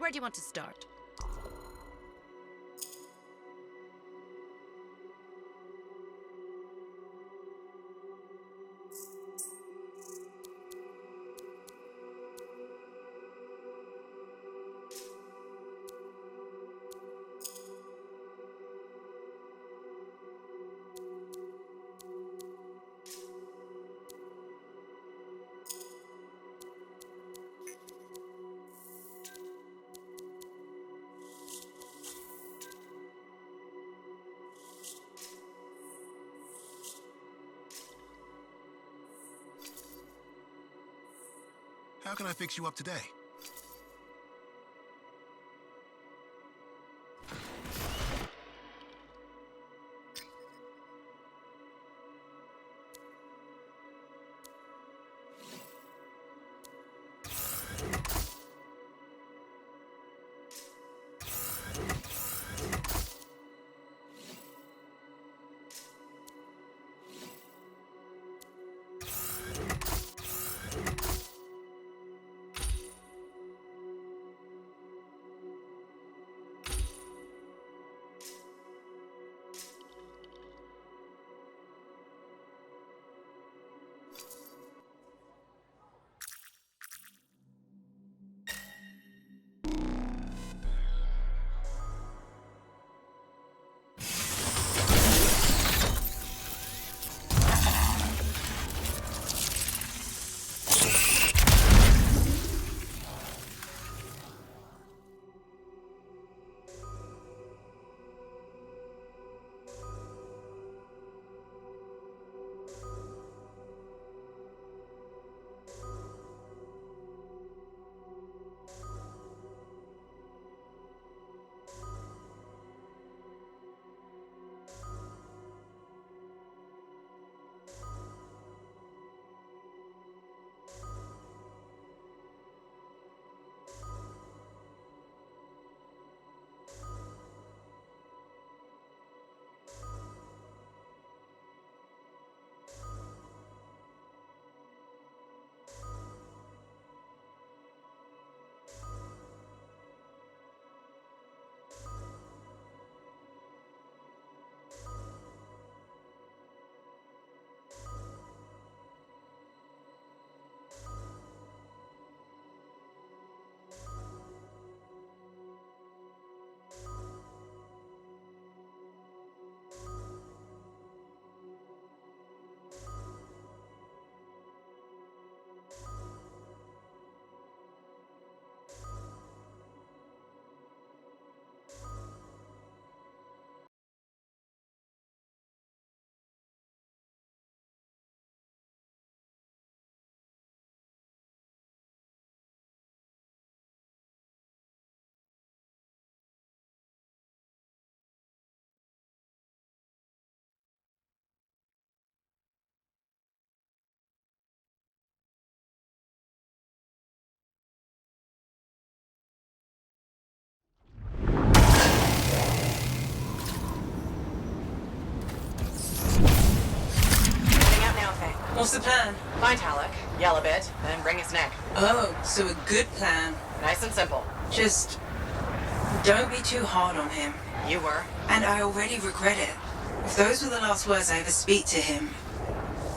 Where do you want to start? How can I fix you up today? What's the plan? Find Halleck, yell a bit, then wring his neck. Oh, so a good plan. Nice and simple. Just don't be too hard on him. You were. And I already regret it. If those were the last words I ever speak to him,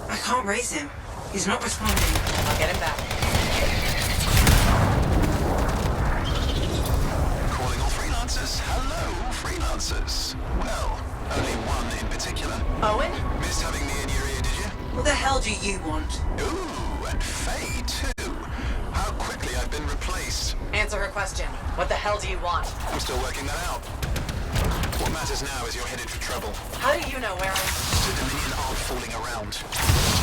I can't raise him. He's not responding. I'll get him back. Calling all freelancers. Hello, freelancers. Well, only one in particular. Owen? Missed having me in your ear, did you? What the hell do you want? Ooh, and Faye, too. How quickly I've been replaced. Answer her question. What the hell do you want? I'm still working that out. What matters now is you're headed for trouble. How do you know where I'm... The Dominion aren't fooling around.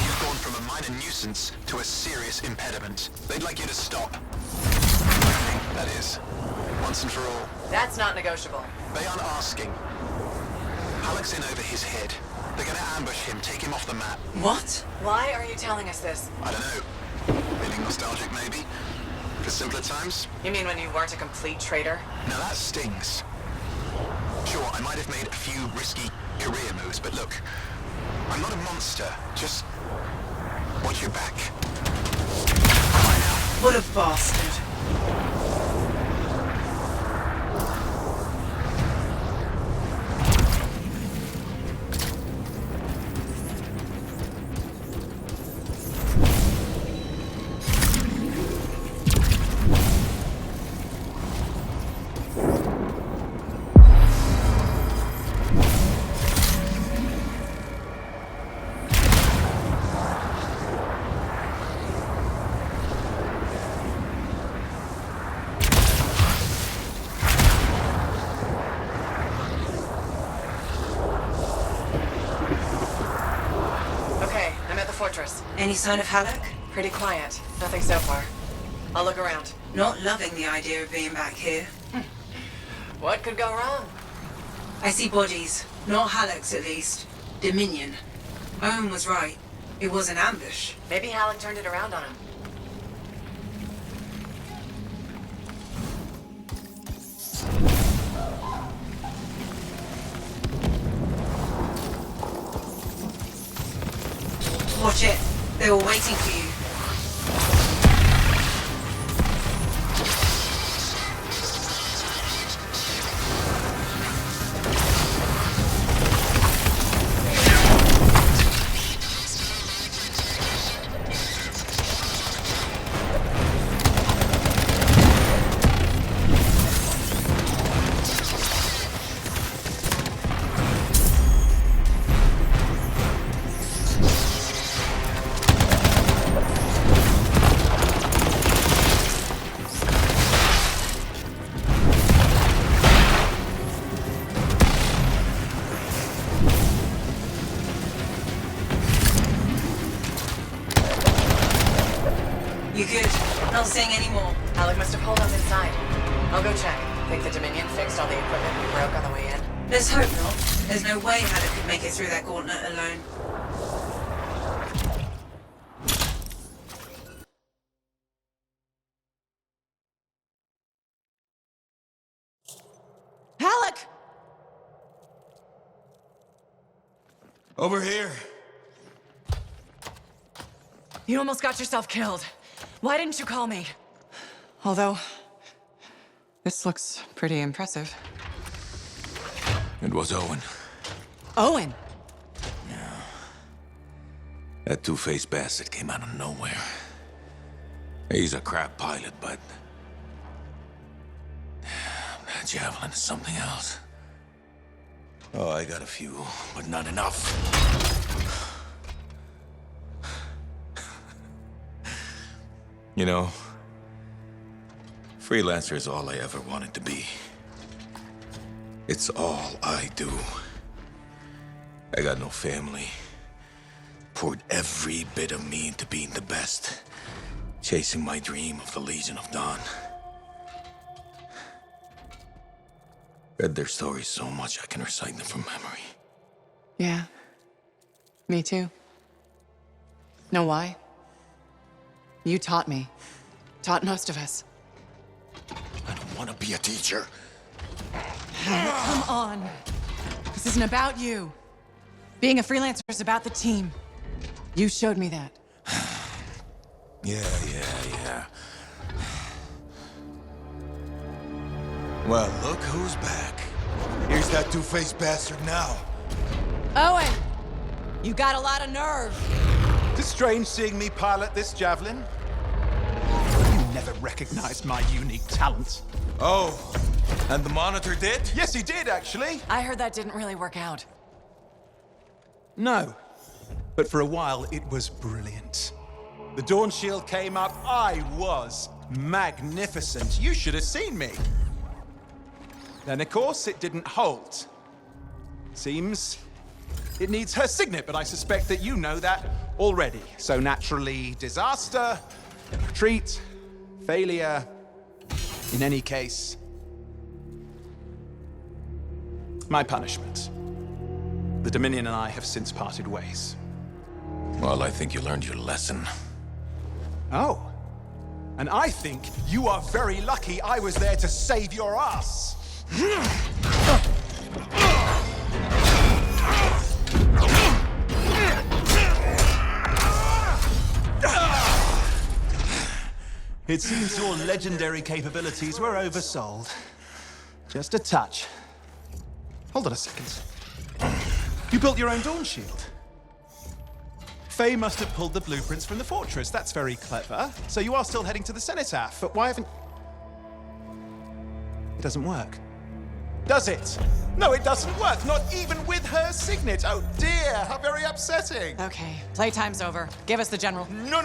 You've gone from a minor nuisance to a serious impediment. They'd like you to stop. That is, once and for all. That's not negotiable. They aren't asking. Halleck's in over his head. They're gonna ambush him, take him off the map. What? Why are you telling us this? I don't know. Feeling nostalgic, maybe? For simpler times? You mean when you weren't a complete traitor? Now that stings. Sure, I might have made a few risky career moves, but look, I'm not a monster. Just watch your back. What a bastard. Any sign of Halleck? Pretty quiet. Nothing so far. I'll look around. Not loving the idea of being back here. What could go wrong? I see bodies. Not Halleck's, at least. Dominion. Owen was right. It was an ambush. Maybe Halleck turned it around on him. Watch it. They were waiting for you. You good? Not seeing any more. Halleck must have pulled up inside. I'll go check. Think the Dominion fixed all the equipment we broke on the way in? Let's hope not. There's no way Halleck could make it through that gauntlet alone. Halleck! Over here. You almost got yourself killed. Why didn't you call me? Although, this looks pretty impressive. It was Owen. Owen! That two-faced bastard came out of nowhere. He's a crap pilot, but... that javelin is something else. Oh, I got a few, but not enough. You know, freelancer is all I ever wanted to be. It's all I do. I got no family. Poured every bit of me into being the best. Chasing my dream of the Legion of Dawn. Read their stories so much I can recite them from memory. Yeah. Me too. Know why? You taught me. Taught most of us. I don't want to be a teacher. Come on. This isn't about you. Being a freelancer is about the team. You showed me that. Yeah. Well, look who's back. Here's that two-faced bastard now. Owen! You got a lot of nerve. It's strange seeing me pilot this javelin. You never recognized my unique talent. Oh, and the monitor did? Yes, he did, actually. I heard that didn't really work out. No. But for a while, it was brilliant. The Dawn Shield came up. I was magnificent. You should have seen me. Then, of course, it didn't hold. Seems it needs her signet, but I suspect that you know that already. So naturally, disaster, retreat, failure. In any case, my punishment. The Dominion and I have since parted ways. Well, I think you learned your lesson. Oh. And I think you are very lucky I was there to save your ass. It seems your legendary capabilities were oversold. Just a touch. Hold on a second. You built your own Dawn Shield. Faye must have pulled the blueprints from the fortress. That's very clever. So you are still heading to the Cenotaph, but why haven't... It doesn't work. Does it? No, it doesn't work. Not even with her signet. Oh dear, how very upsetting. Okay, playtime's over. Give us the general. No.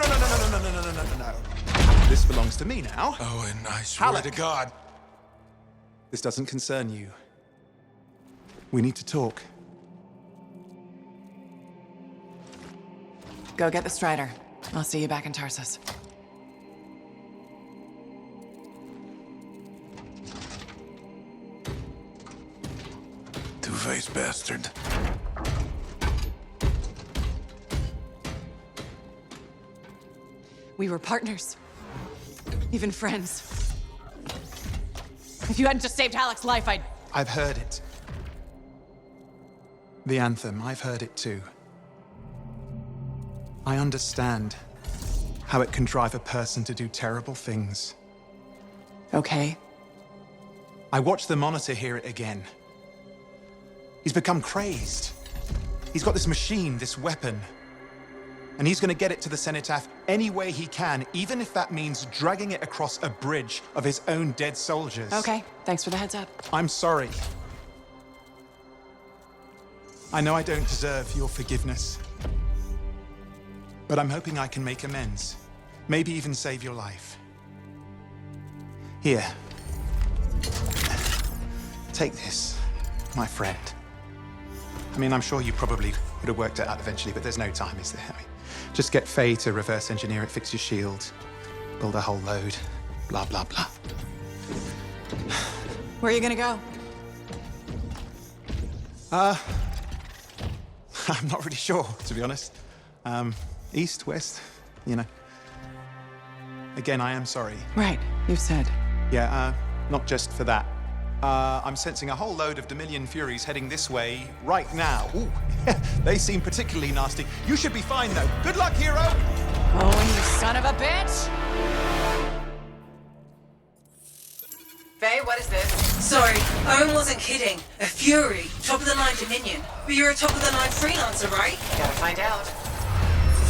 This belongs to me now. Oh, and I swear Halleck. to God. This doesn't concern you. We need to talk. Go get the Strider. I'll see you back in Tarsus. Two-faced bastard. We were partners. Even friends. If you hadn't just saved Halleck's life, I've heard it. The anthem, I've heard it too. I understand how it can drive a person to do terrible things. Okay. I watched the monitor hear it again. He's become crazed. He's got this machine, this weapon. And he's gonna get it to the cenotaph any way he can, even if that means dragging it across a bridge of his own dead soldiers. Okay, thanks for the heads up. I'm sorry. I know I don't deserve your forgiveness. But I'm hoping I can make amends. Maybe even save your life. Here. Take this, my friend. I mean, I'm sure you probably would have worked it out eventually, but there's no time, is there? I mean, just get Faye to reverse engineer it, fix your shield, build a whole load, blah, blah, blah. Where are you gonna go? I'm not really sure, to be honest. East, west, you know. Again, I am sorry. Right, you've said. Yeah, not just for that. I'm sensing a whole load of Dominion Furies heading this way right now. Ooh, they seem particularly nasty. You should be fine, though. Good luck, hero! Oh, you son of a bitch! Faye, what is this? Sorry, Owen wasn't kidding. A Fury, top-of-the-line Dominion. But you're a top-of-the-line freelancer, right? Gotta find out.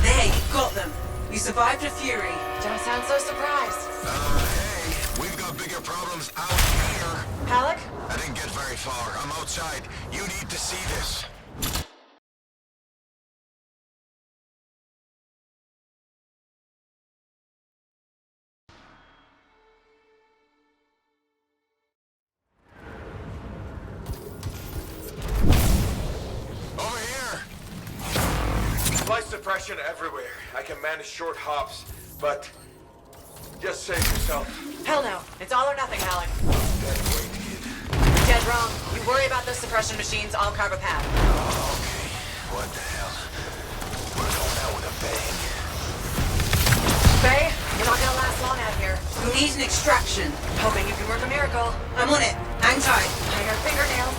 There, you got them. You survived a Fury. Don't sound so surprised. Hey, we've got bigger problems out here. Halleck? I didn't get very far. I'm outside. You need to see this. Over here. Light suppression everywhere. I can manage short hops, but just save yourself. Hell no. It's all or nothing, Halleck. Dead weight, kid. You're dead wrong. You worry about those suppression machines, I'll carve a path. Okay. What the hell? We're going out with a bang. Faye, you're not gonna last long out here. You'll need an extraction. Hoping you can work a miracle. I'm on it. Hang tight. I got fingernails.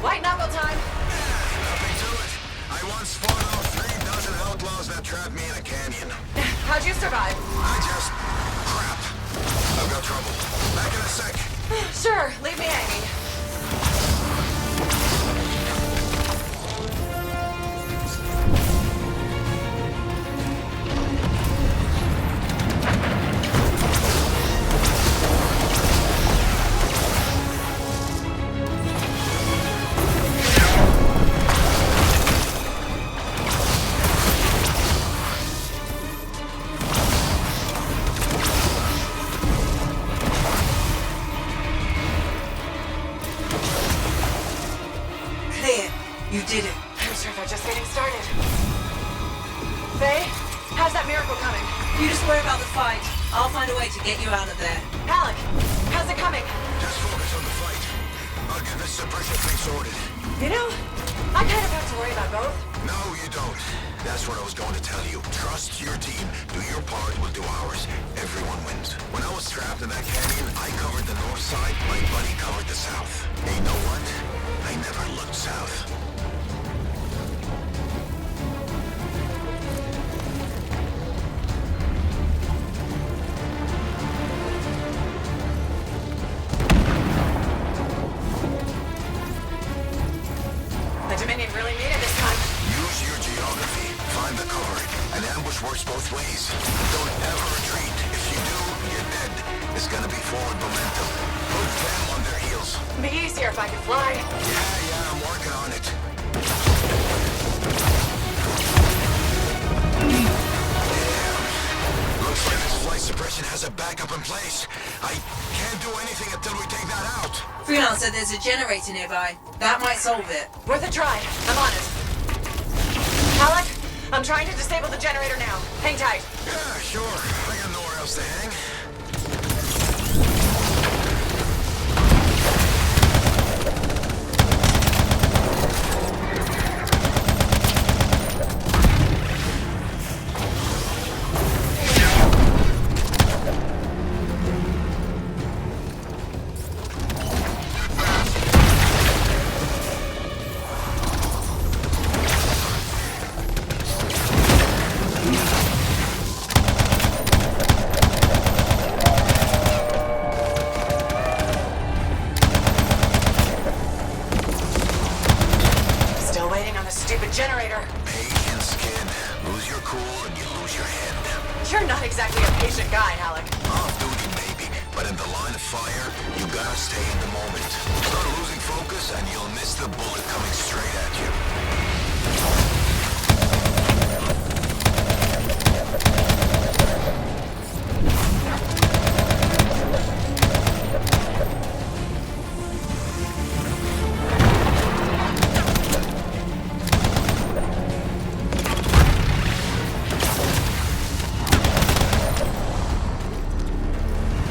White knuckle time. Nothing to it. I once fought off 3 dozen outlaws that trapped me in a canyon. How'd you survive? I just... crap. I've got trouble. Back in a sec. Sure, leave me hanging. Clear. You did it. I'm sure they're just getting started. Faye, how's that miracle coming? You just worry about the fight. I'll find a way to get you out of there. Halleck, how's it coming? Just focus on the fight. I'll get this suppression thing sorted. You know, I kind of have to worry about both. No, you don't. That's what I was going to tell you. Trust your team. Do your part, we'll do ours. Everyone wins. When I was trapped in that canyon, I covered the north side, my buddy covered the south. And you know what? I never looked south. The Dominion really made it this time. Use your geography. Find miles. It'd be easier if I could fly. Yeah, I'm working on it. Looks like this flight suppression has a backup in place. I can't do anything until we take that out. Freelancer, there's a generator nearby. That might solve it. Worth a try. I'm on it. Alec, I'm trying to disable the generator now. Hang tight. Yeah, sure. I got nowhere else to hang. Still waiting on the stupid generator. Patience, kid. Lose your cool and you lose your head. You're not exactly a patient guy, Alec. Off duty, maybe, but in the line of fire, you gotta stay in the moment. Start losing focus and you'll miss the bullet coming straight at you.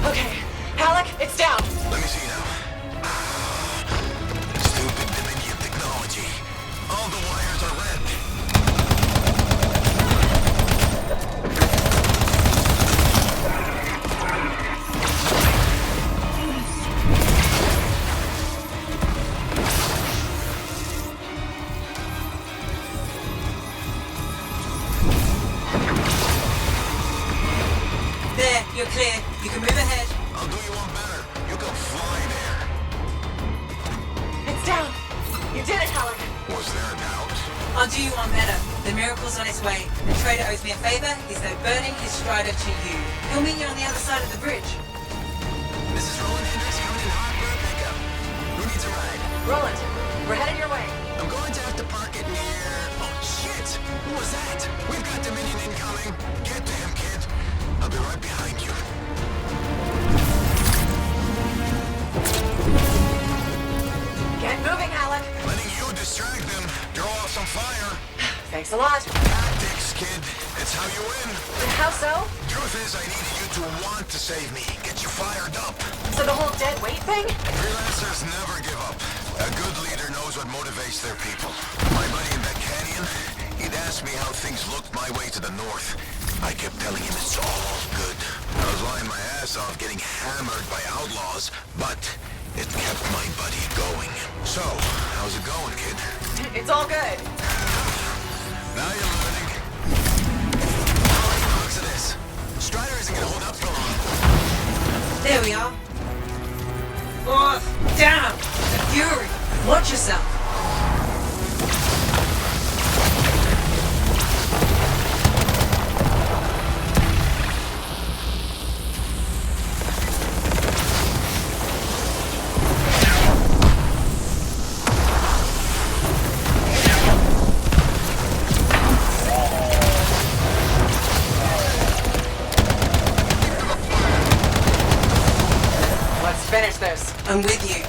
Okay, Alec, it's down. Let me see now. Stupid Dominion technology. All the wires are red. There, you're clear. You can move ahead. I'll do you one better. You can fly there. It's down. You did it, Alec. Was there a doubt? I'll do you one better. The miracle's on its way. The trader owes me a favor. He's now burning his strider to you. He'll meet you on the other side of the bridge. This is Roland Hendricks coming in hot for a pickup. Who needs a ride? Roland, we're headed your way. I'm going to have to park it near... Oh, shit! Who was that? We've got Dominion incoming. Get to him, kid. I'll be right behind you. Get moving, Alec. Letting you distract them. Draw off some fire. Thanks a lot. Tactics, kid. It's how you win. How so? Truth is, I needed you to want to save me. Get you fired up. So the whole dead weight thing? Freelancers never give up. A good leader knows what motivates their people. My buddy in that canyon, he'd asked me how things looked my way to the north. I kept telling him it's all good. I was lying my ass off getting hammered by outlaws, but it kept my buddy going. So, how's it going, kid? It's all good. Now you're learning. Looks at this. Strider isn't gonna hold up for long. There we are. Oh, damn! The fury! Watch yourself. Let's finish this. I'm with you.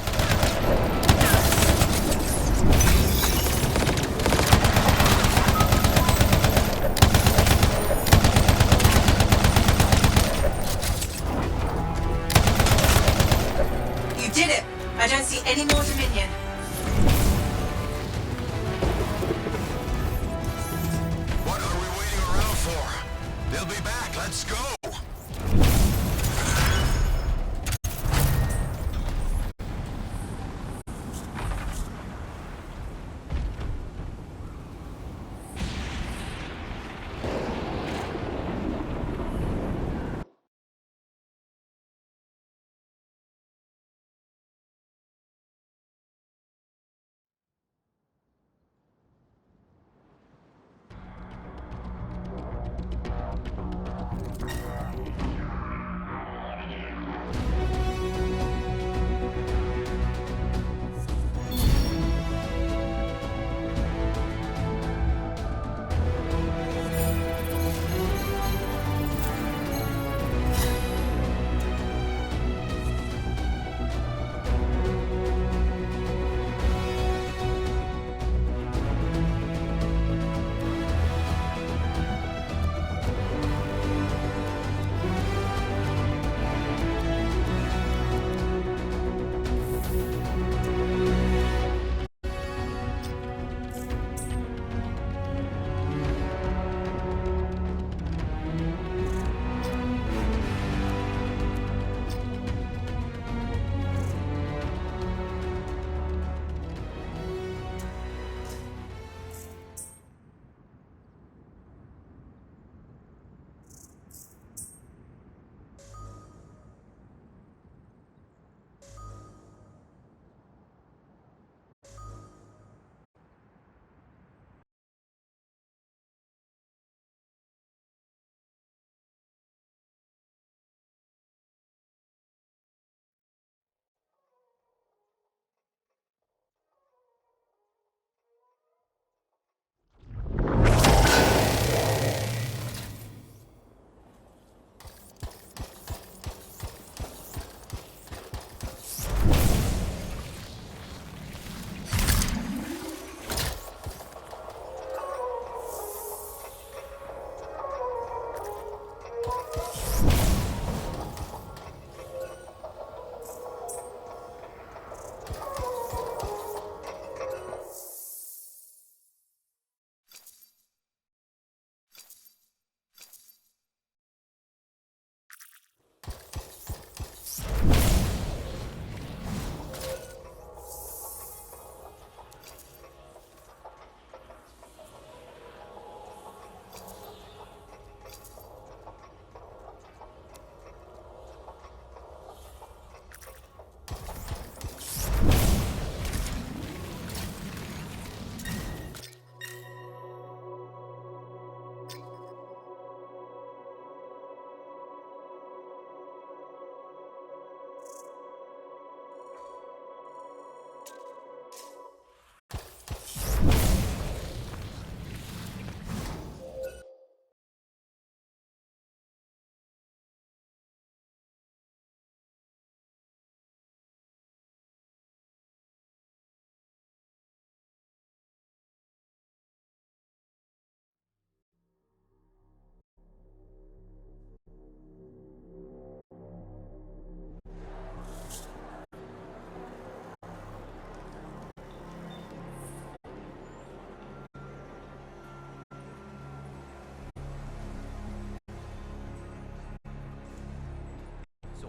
You did it! I don't see any more Dominion. What are we waiting around for? They'll be back. Let's go.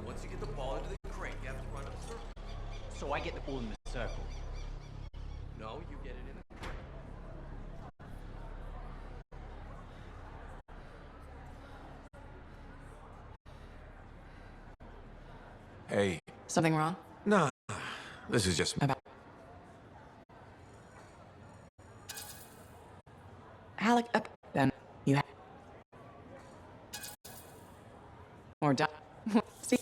once you get the ball into the crate, you have to run up a circle. So I get the ball in the circle. No, you get it in the crate. Hey, Something wrong? nah, this is just... About Alec up, then you have or die. See?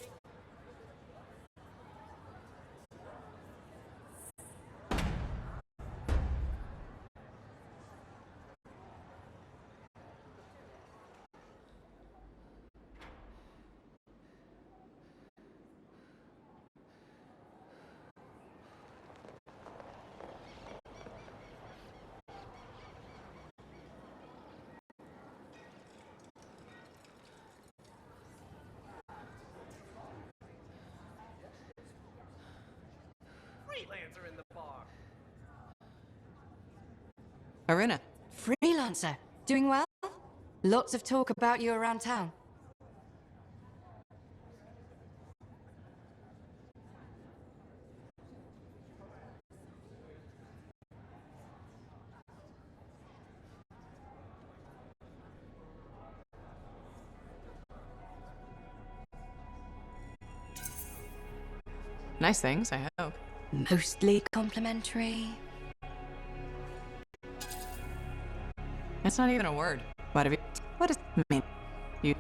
Freelancer in the bar. Aruna. Freelancer. Doing well? Lots of talk about you around town. Nice things, I hope. Mostly complimentary. That's not even a word. What have you? What does it mean? You.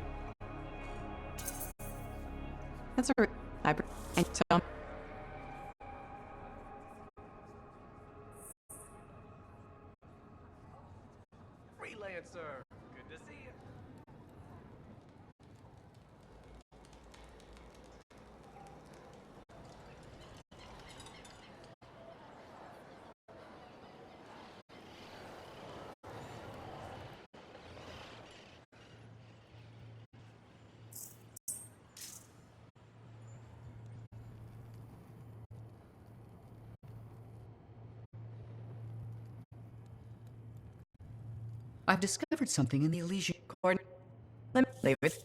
That's a. I. And tell. Freelancer. Good to see you. I've discovered something in the Elysian. Coordinate. Let me leave it.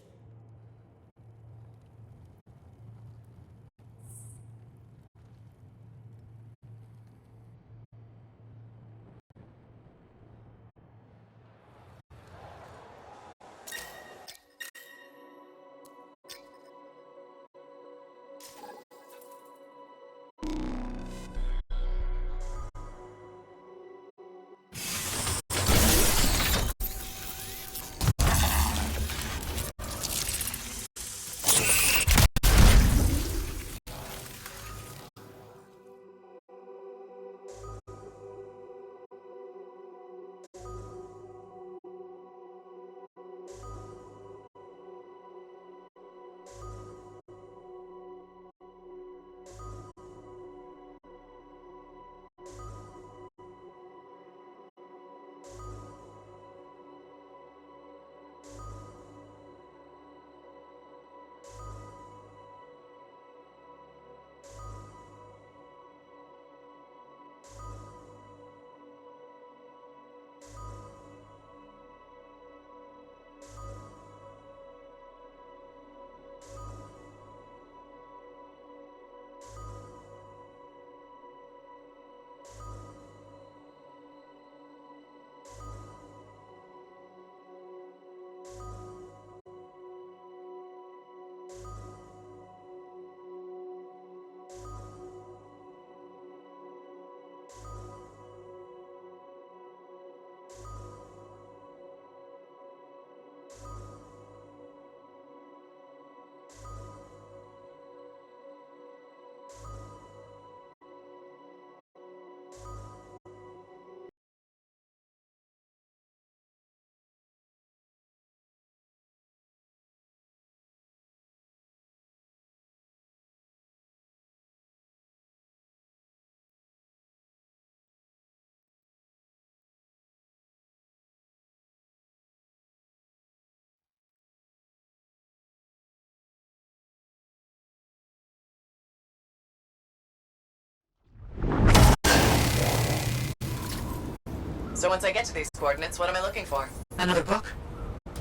So once I get to these coordinates, what am I looking for? Another book?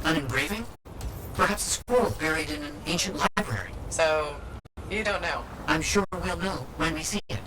An engraving? Perhaps a scroll buried in an ancient library. So, You don't know. I'm sure we'll know when we see it.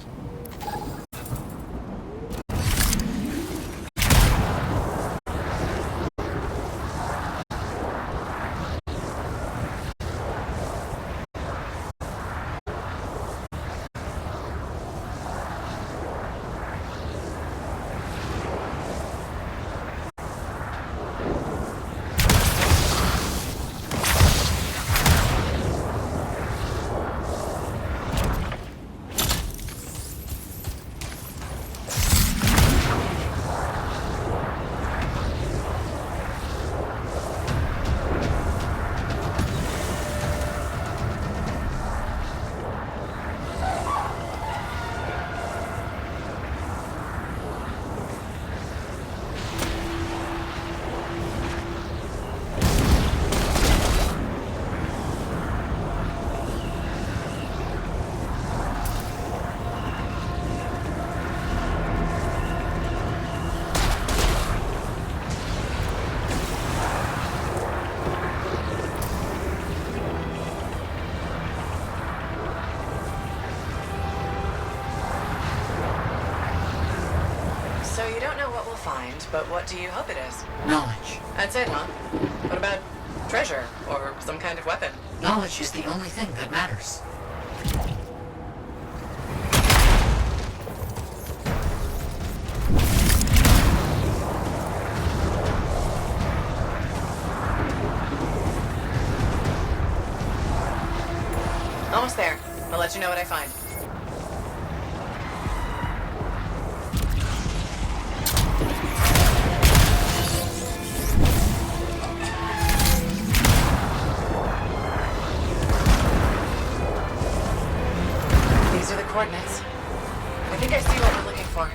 So you don't know what we'll find, but what do you hope it is? Knowledge. That's it, huh? What about treasure or some kind of weapon? Knowledge is the only thing that matters. Almost there. I'll let you know what I find. These are the coordinates. I think I see what we're looking for.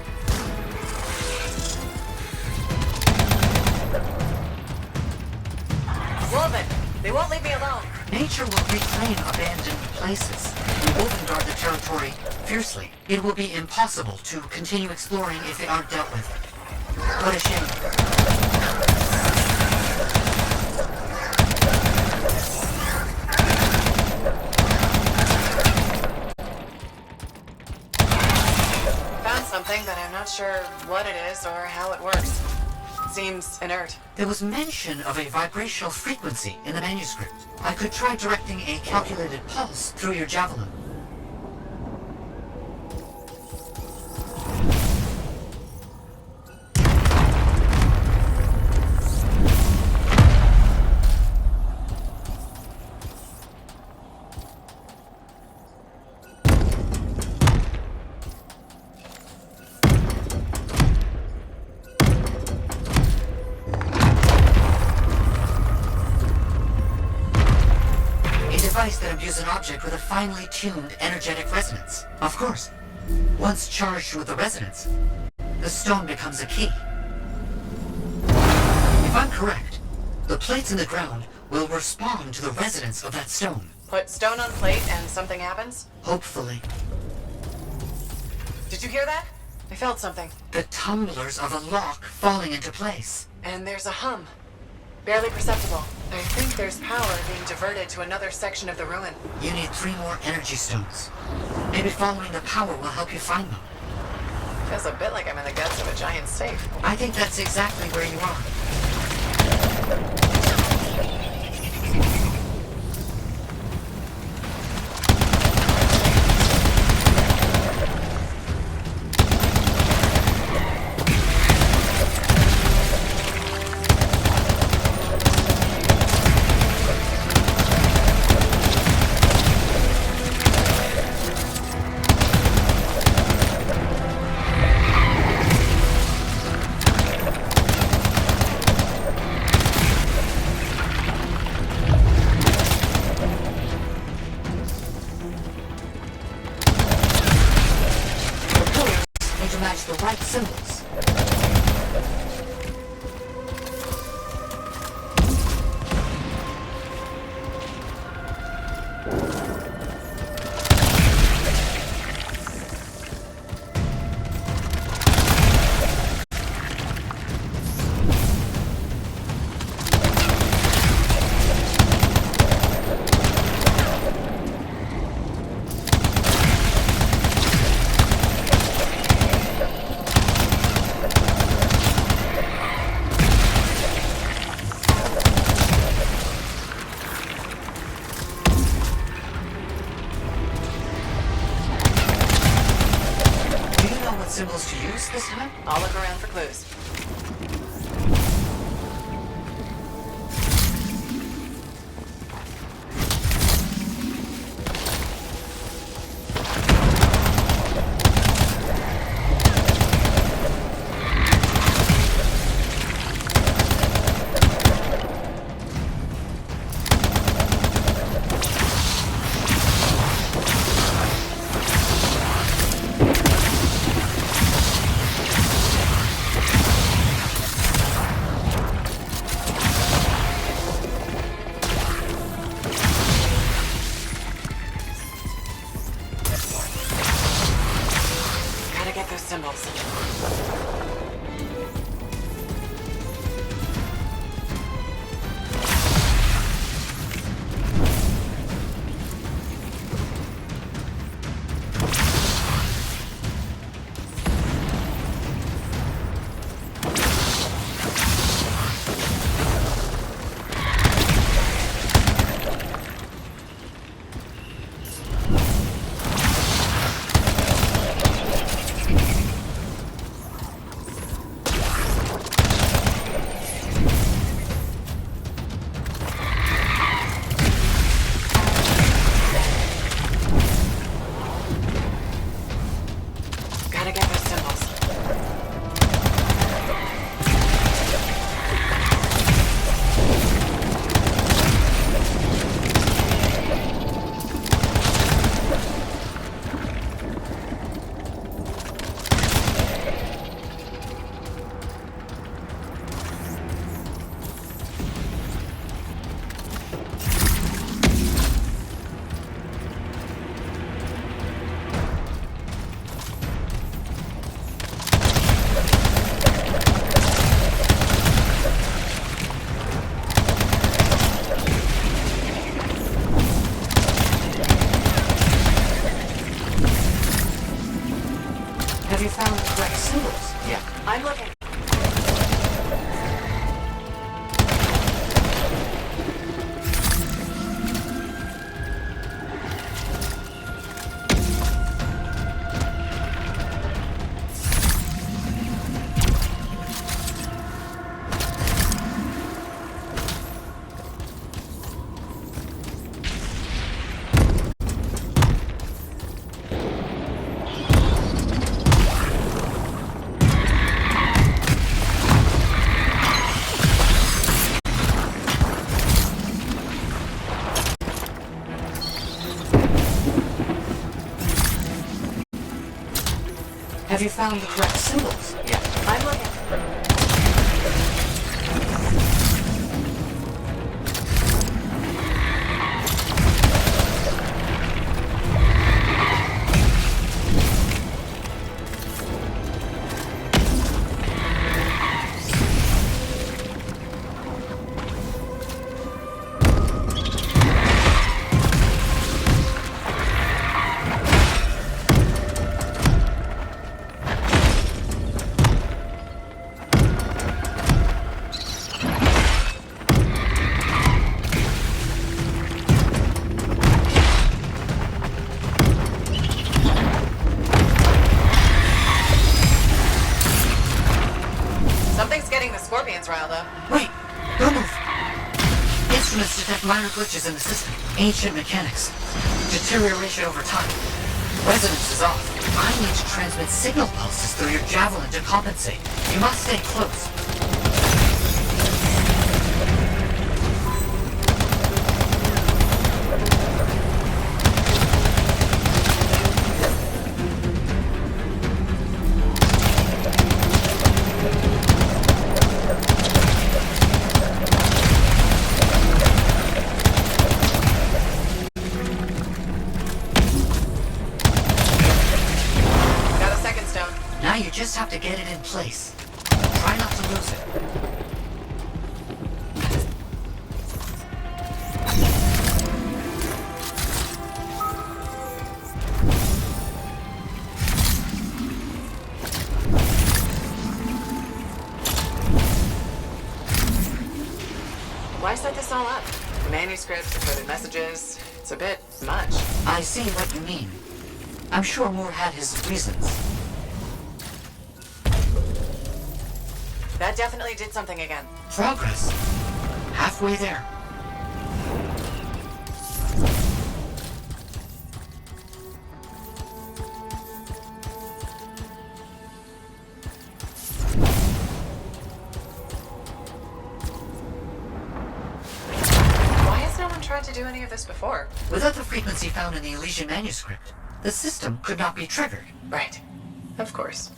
Wolven, they won't leave me alone. Nature will reclaim abandoned places. We will guard the territory fiercely. It will be impossible to continue exploring if they aren't dealt with. What a shame. Found something, but I'm not sure what it is or how it works. Seems inert. There was mention of a vibrational frequency in the manuscript. I could try directing a calculated pulse through your javelin. That imbues an object with a finely tuned energetic resonance. Of course. Once charged with the resonance, the stone becomes a key. If I'm correct, the plates in the ground will respond to the resonance of that stone. Put stone on plate and something happens? Hopefully. Did you hear that? I felt something. The tumblers of a lock falling into place. And there's a hum. Barely perceptible. I think there's power being diverted to another section of the ruin. You need 3 more energy stones. Maybe following the power will help you find them. Feels a bit like I'm in the guts of a giant safe. I think that's exactly where you are. The right symbols. symbols to use this time? I'll look around for clues. Gotta get those symbols. Gotta get those symbols. Have you found the correct symbols? Yeah, I'm looking. Have you found the correct symbols? Yeah, I'm looking. Something's getting the Scorpions riled up. Wait, don't move. Instruments detect minor glitches in the system. Ancient mechanics. Deterioration over time. Resonance is off. I need to transmit signal pulses through your javelin to compensate. You must stay close. Got a second stone. Now you just have to get it in place. Try not to lose it. Why set this all up? Manuscripts, encoded messages. It's a bit much. I see what you mean. I'm sure Moore had his reasons. That definitely did something again. Progress. Halfway there. Why has no one tried to do any of this before? Without the frequency found in the Elysian manuscript, the system could not be triggered. Right. Of course.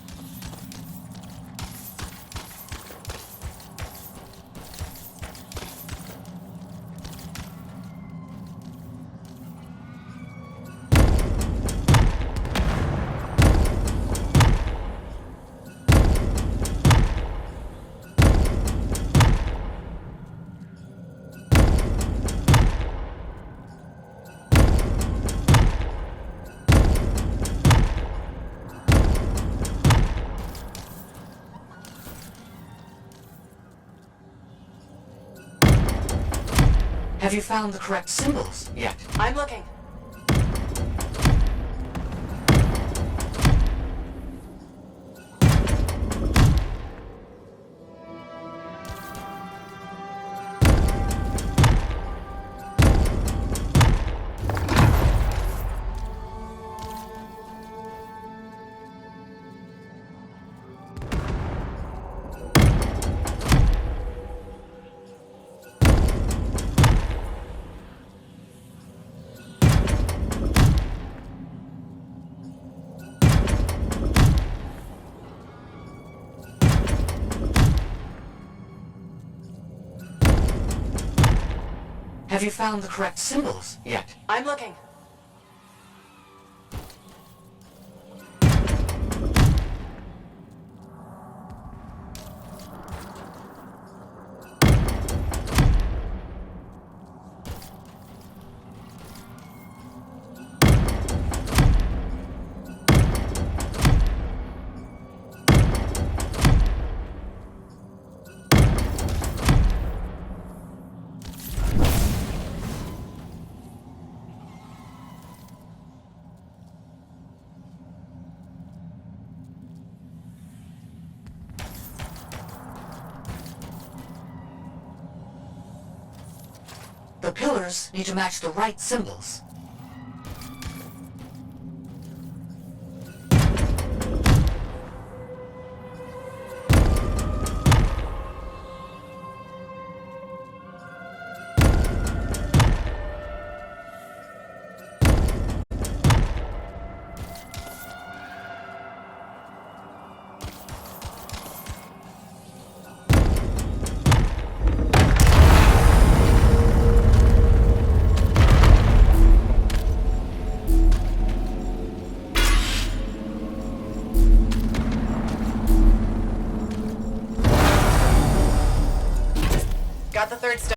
Have you found the correct symbols yet? I'm looking. Have you found the correct symbols yet? I'm looking. The pillars need to match the right symbols. Got the third stone.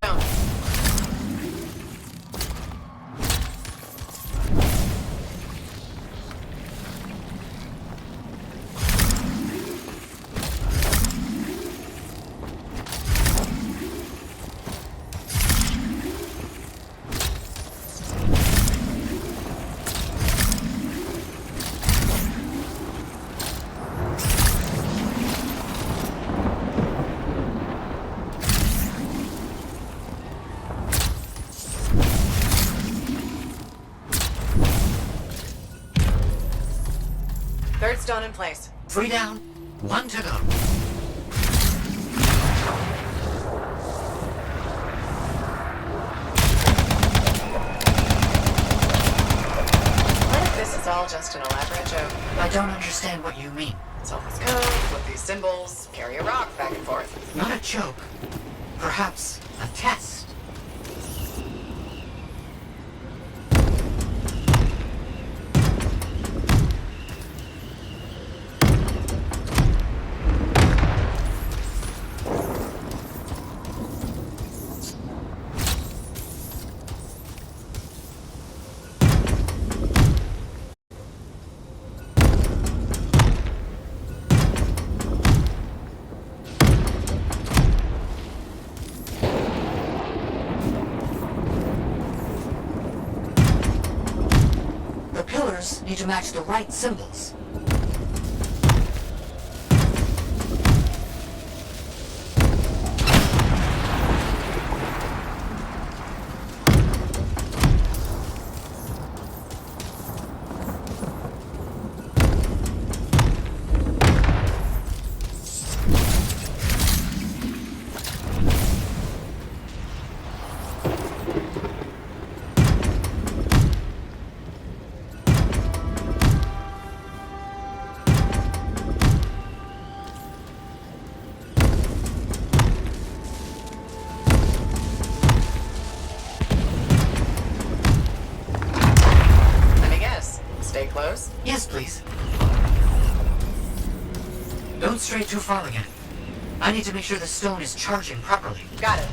Third stone in place. 3 down, 1 to go. What if this is all just an elaborate joke? I don't understand what you mean. Solve this code, flip these symbols, carry a rock back and forth. Not a joke. Perhaps a test. Need to match the right symbols. Yes, please. Don't stray too far again. I need to make sure the stone is charging properly. Got it.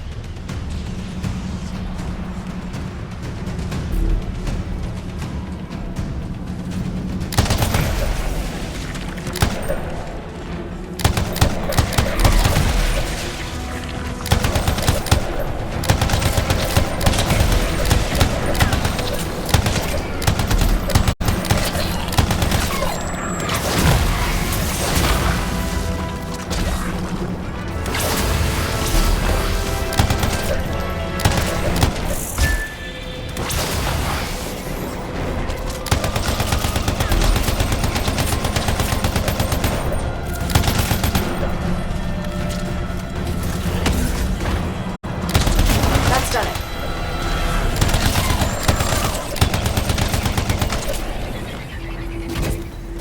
That's done it.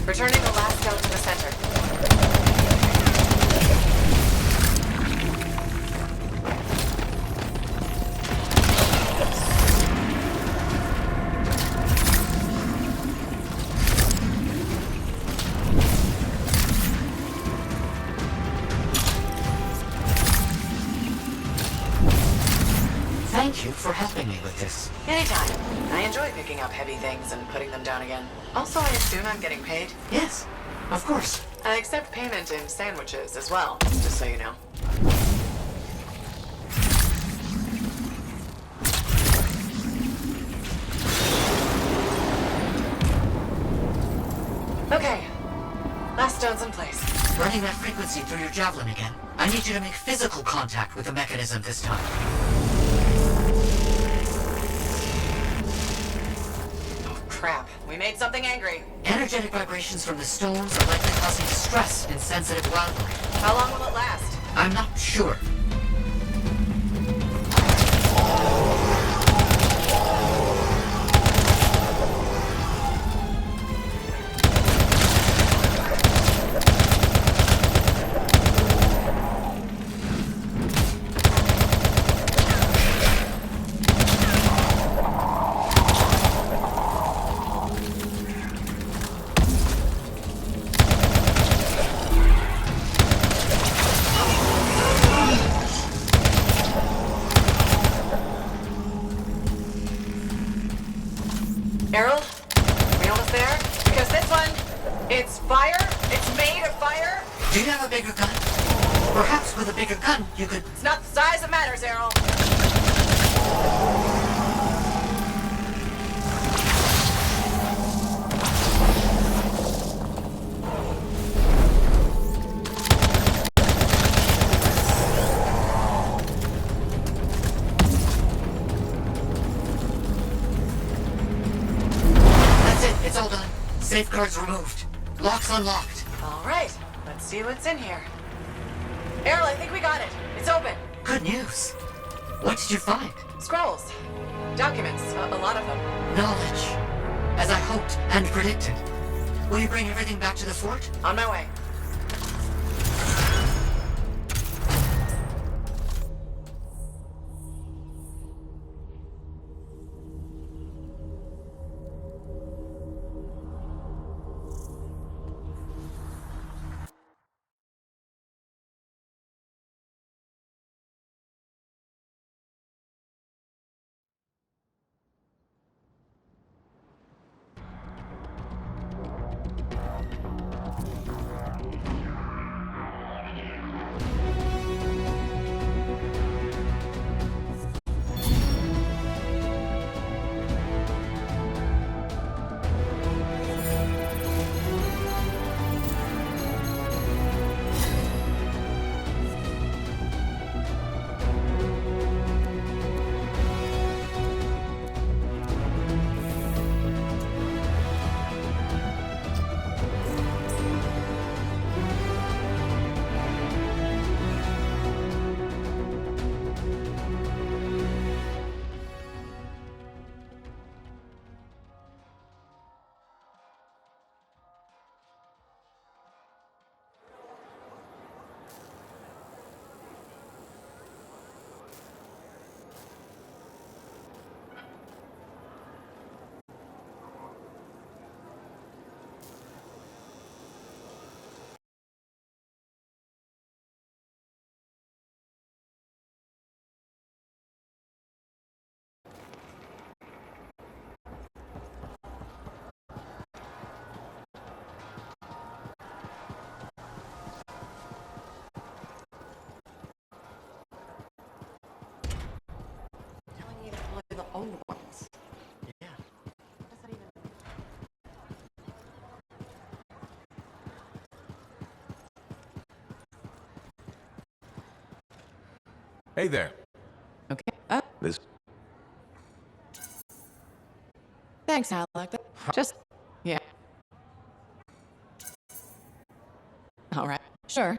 Returning the last stone to the center. Thank you for helping me with this. Anytime. I enjoy picking up heavy things and putting them down again. Also, I assume I'm getting paid. Yes, of course. I accept payment in sandwiches as well, just so you know. Okay. Last stone's in place. Running that frequency through your javelin again. I need you to make physical contact with the mechanism this time. Oh, crap. We made something angry. Energetic vibrations from the stones are likely causing stress in sensitive wildlife. How long will it last? I'm not sure. Harold? We almost there? Because this one, it's fire. It's made of fire. Do you have a bigger gun? Perhaps with a bigger gun, you could... It's not the size that matters, Errol. That's it, it's all done. Safeguards removed. Locks unlocked. All right. Let's see what's in here. Errol, I think we got it. It's open. Good news. What did you find? Scrolls. Documents. A lot of them. Knowledge. As I hoped and predicted. Will you bring everything back to the fort? On my way. Hey there. Okay. Oh, This... thanks, Alec. Just... yeah. All right. Sure.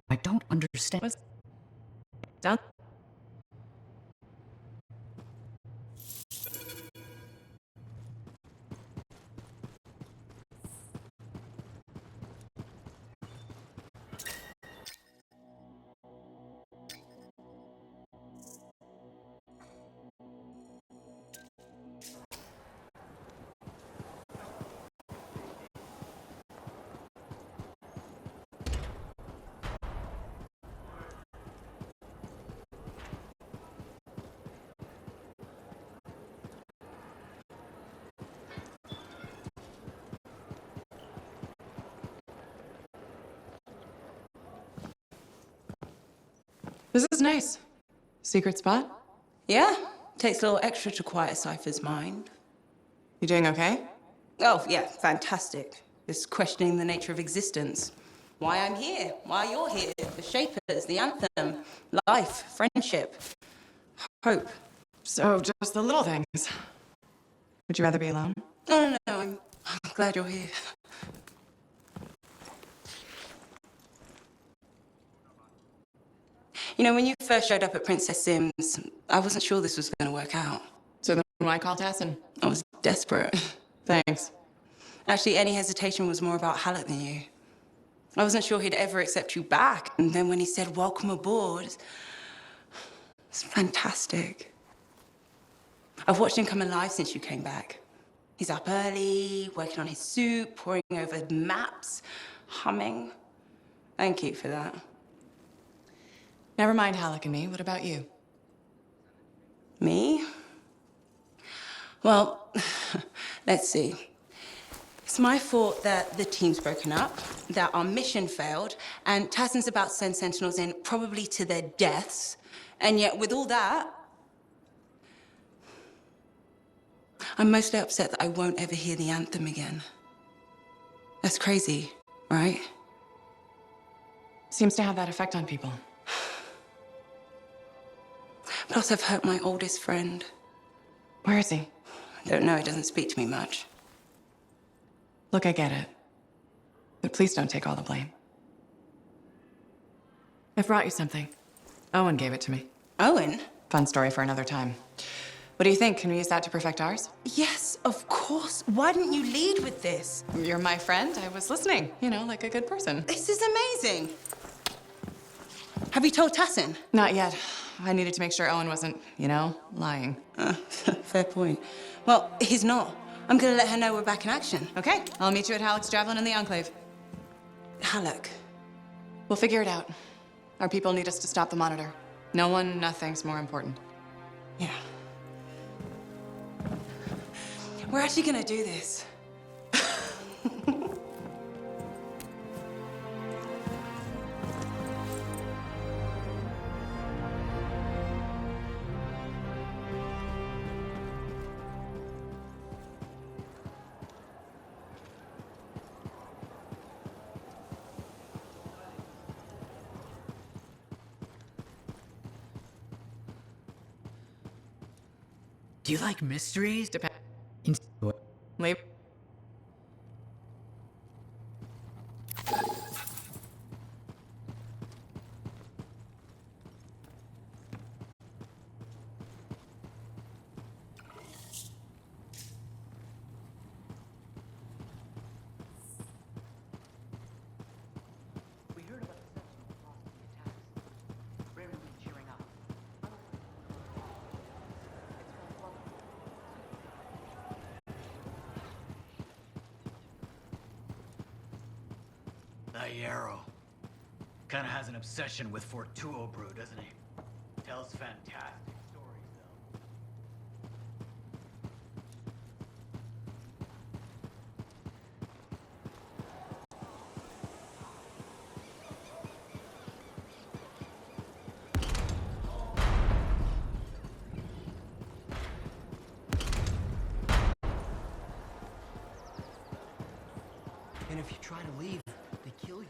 I don't understand. What's down? This is nice. Secret spot? Yeah, takes a little extra to quiet Cypher's mind. You doing okay? Oh, yeah, fantastic. Just questioning the nature of existence. Why I'm here, why you're here, the Shapers, the Anthem, life, friendship, hope. So, just the little things. Would you rather be alone? No, I'm glad you're here. You know, when you first showed up at Princess Sims, I wasn't sure this was going to work out. So then why call Tassin? I was desperate. Thanks. Actually, any hesitation was more about Halleck than you. I wasn't sure he'd ever accept you back. And then when he said, welcome aboard, it's fantastic. I've watched him come alive since you came back. He's up early, working on his suit, poring over maps, humming. Thank you for that. Never mind Halleck and me. What about you? Me? Well, let's see. It's my fault that the team's broken up, that our mission failed, and Tassin's about to send Sentinels in, probably to their deaths. And yet, with all that, I'm mostly upset that I won't ever hear the anthem again. That's crazy, right? Seems to have that effect on people. Plus, I've hurt my oldest friend. Where is he? I don't know, he doesn't speak to me much. Look, I get it. But please don't take all the blame. I've brought you something. Owen gave it to me. Owen? Fun story for another time. What do you think? Can we use that to perfect ours? Yes, of course. Why didn't you lead with this? You're my friend. I was listening, you know, like a good person. This is amazing. Have you told Tassin? Not yet. I needed to make sure Owen wasn't, you know, lying. Fair point. Well, he's not. I'm gonna let her know we're back in action. Okay, I'll meet you at Halleck's Javelin in the Enclave. Halleck. We'll figure it out. Our people need us to stop the monitor. No one, nothing's more important. Yeah. We're actually gonna do this. Do you like mysteries? Depends. What? Leave. We heard about the Sentinel lost in the attacks. Rarely cheering up. That Yarrow kinda has an obsession with Fortuo brew, doesn't he? tells fantastic stories, though. And if you try to leave, they kill you.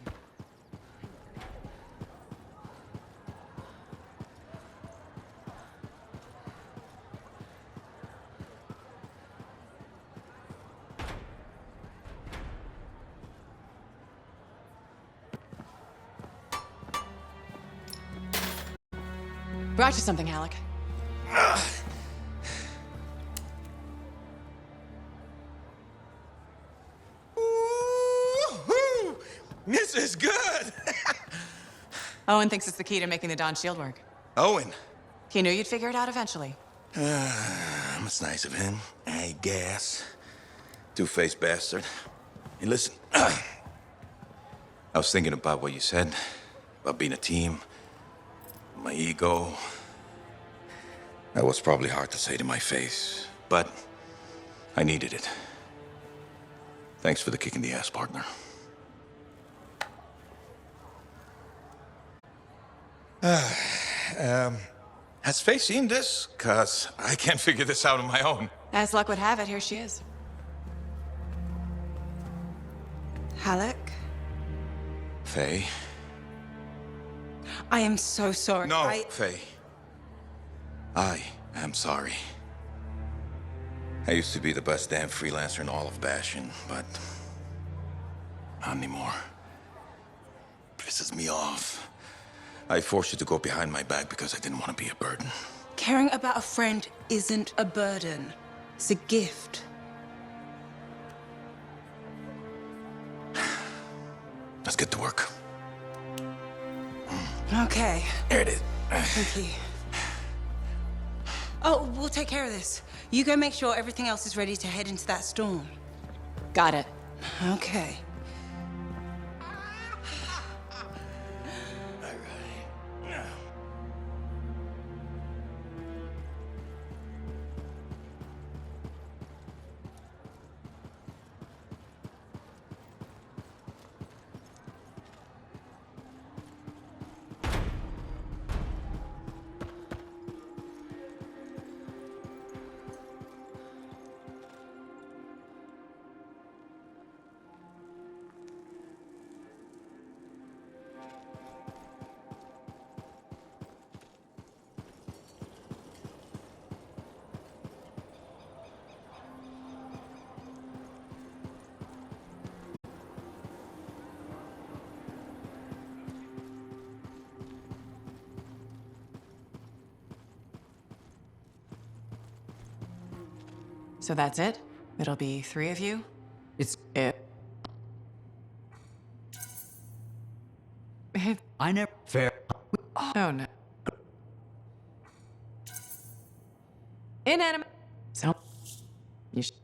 Brought you something, Alec. Woo-hoo! This is good! Owen thinks it's the key to making the Dawn shield work. Owen. He knew you'd figure it out eventually. That's nice of him, I guess. Two-faced bastard. Hey, listen. I was thinking about what you said, about being a team, my ego. That was probably hard to say to my face, but I needed it. Thanks for the kick in the ass, partner. Has Faye seen this? 'Cause I can't figure this out on my own. As luck would have it, here she is. Halleck, Faye? I am so sorry. No, Faye. I am sorry. I used to be the best damn freelancer in all of Bastion, but not anymore. Pisses me off. I forced you to go behind my back because I didn't want to be a burden. Caring about a friend isn't a burden. It's a gift. Let's get to work. Okay. There it is. Thank you. Oh, we'll take care of this. You go make sure everything else is ready to head into that storm. Got it. Okay. So that's it? It'll be 3 of you? It's... I never... Fair. Oh, no. Inanimate. So, you should...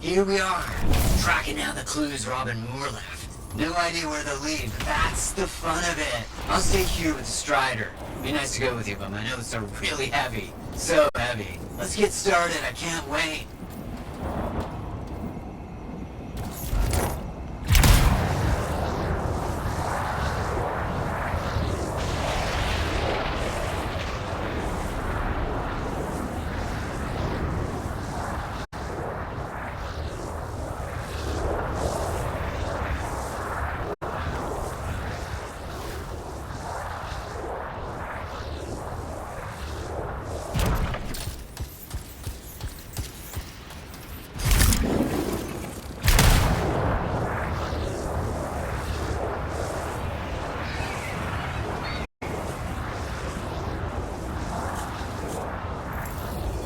here we are, tracking down the clues Robin Moore left. No idea where they'll lead, but that's the fun of it. I'll stay here with Strider. Be nice to go with you, but my notes are really heavy. So heavy. Let's get started, I can't wait.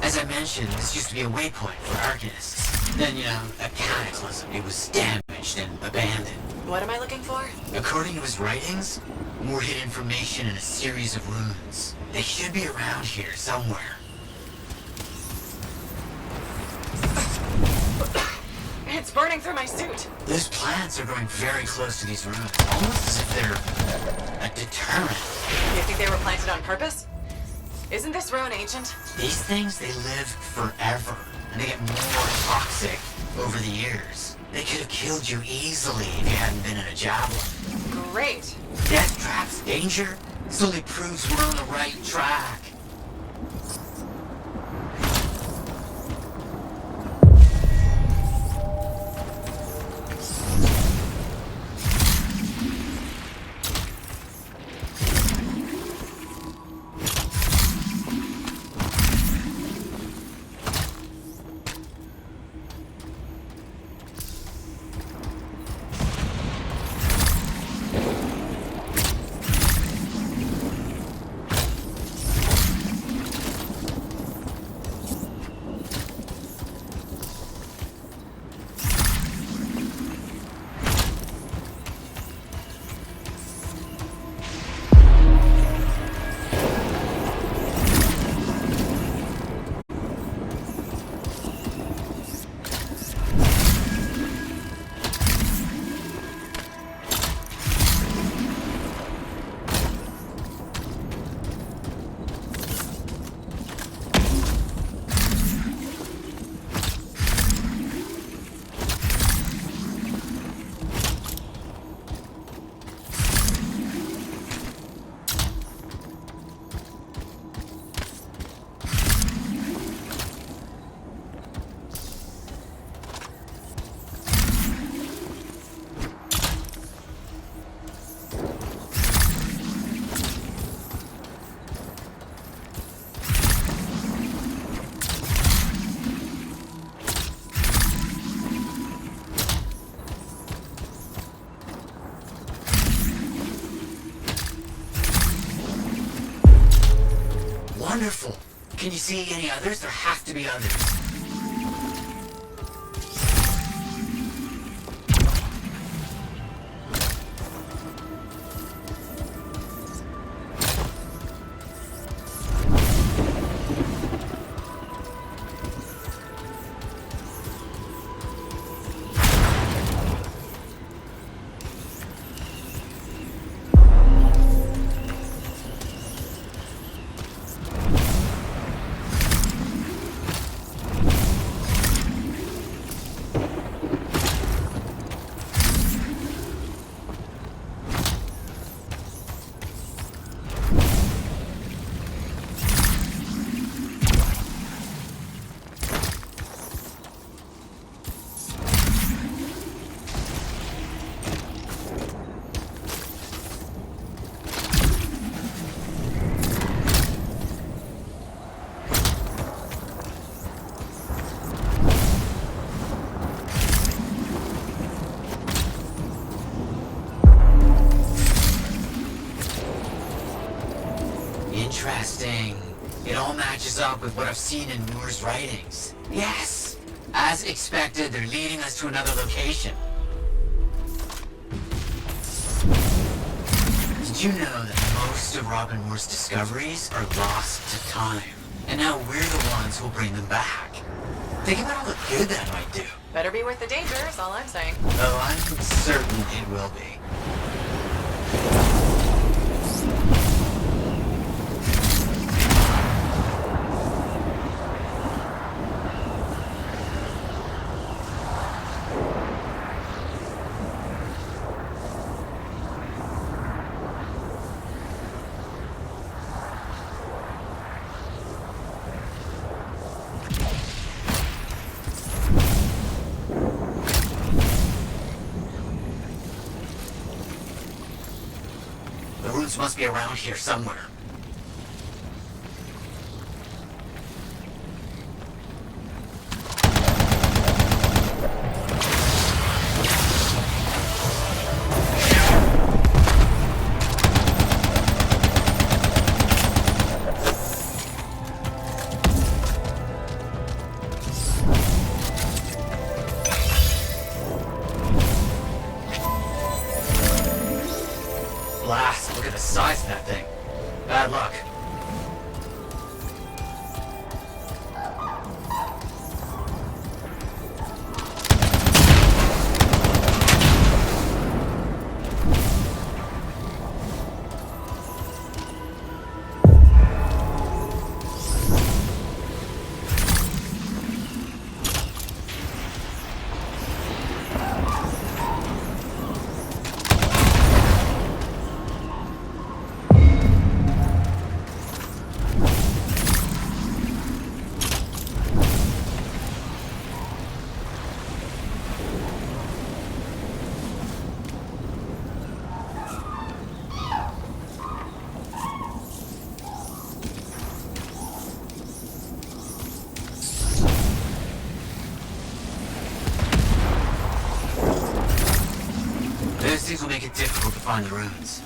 As I mentioned, this used to be a waypoint for Arcanists. Then, a cataclysm. It was damaged and abandoned. What am I looking for? According to his writings, Moore hid information in a series of runes. They should be around here somewhere. It's burning through my suit. Those plants are growing very close to these runes, almost as if they're determined. You think they were planted on purpose? Isn't this rune ancient? These things, they live forever, and they get more toxic over the years. They could have killed you easily if you hadn't been in a javelin. Great. Death traps, danger, slowly proves we're on the right track. Wonderful. Can you see any others? There have to be others. Interesting. It all matches up with what I've seen in Moore's writings. Yes! As expected, they're leading us to another location. Did you know that most of Robin Moore's discoveries are lost to time? And now we're the ones who'll bring them back. Think about all the good that might do. Better be worth the danger, is all I'm saying. Oh, I'm certain it will be. The roots must be around here somewhere. Blast, look at the size of that thing. Bad luck. These things will make it difficult to find the runes.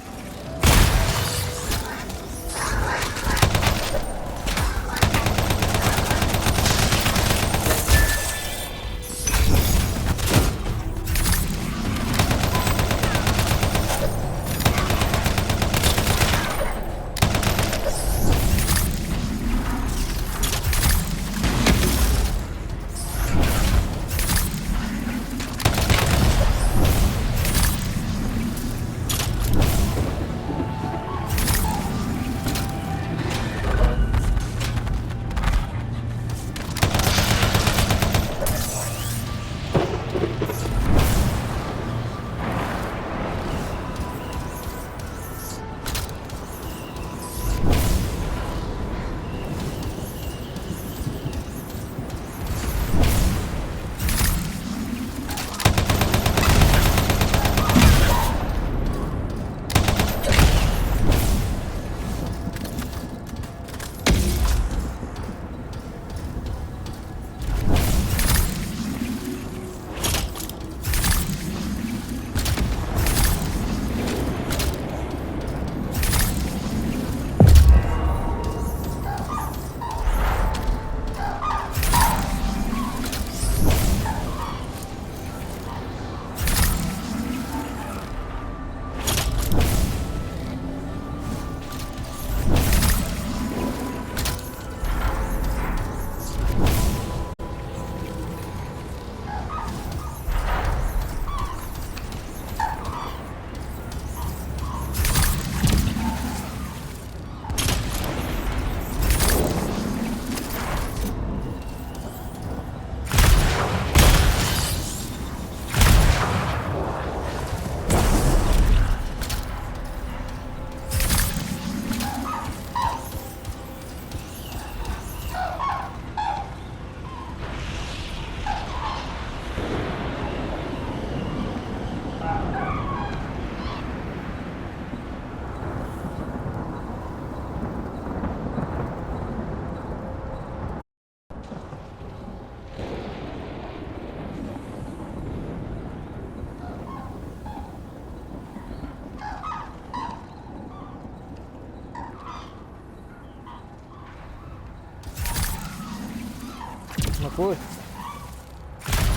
Makul.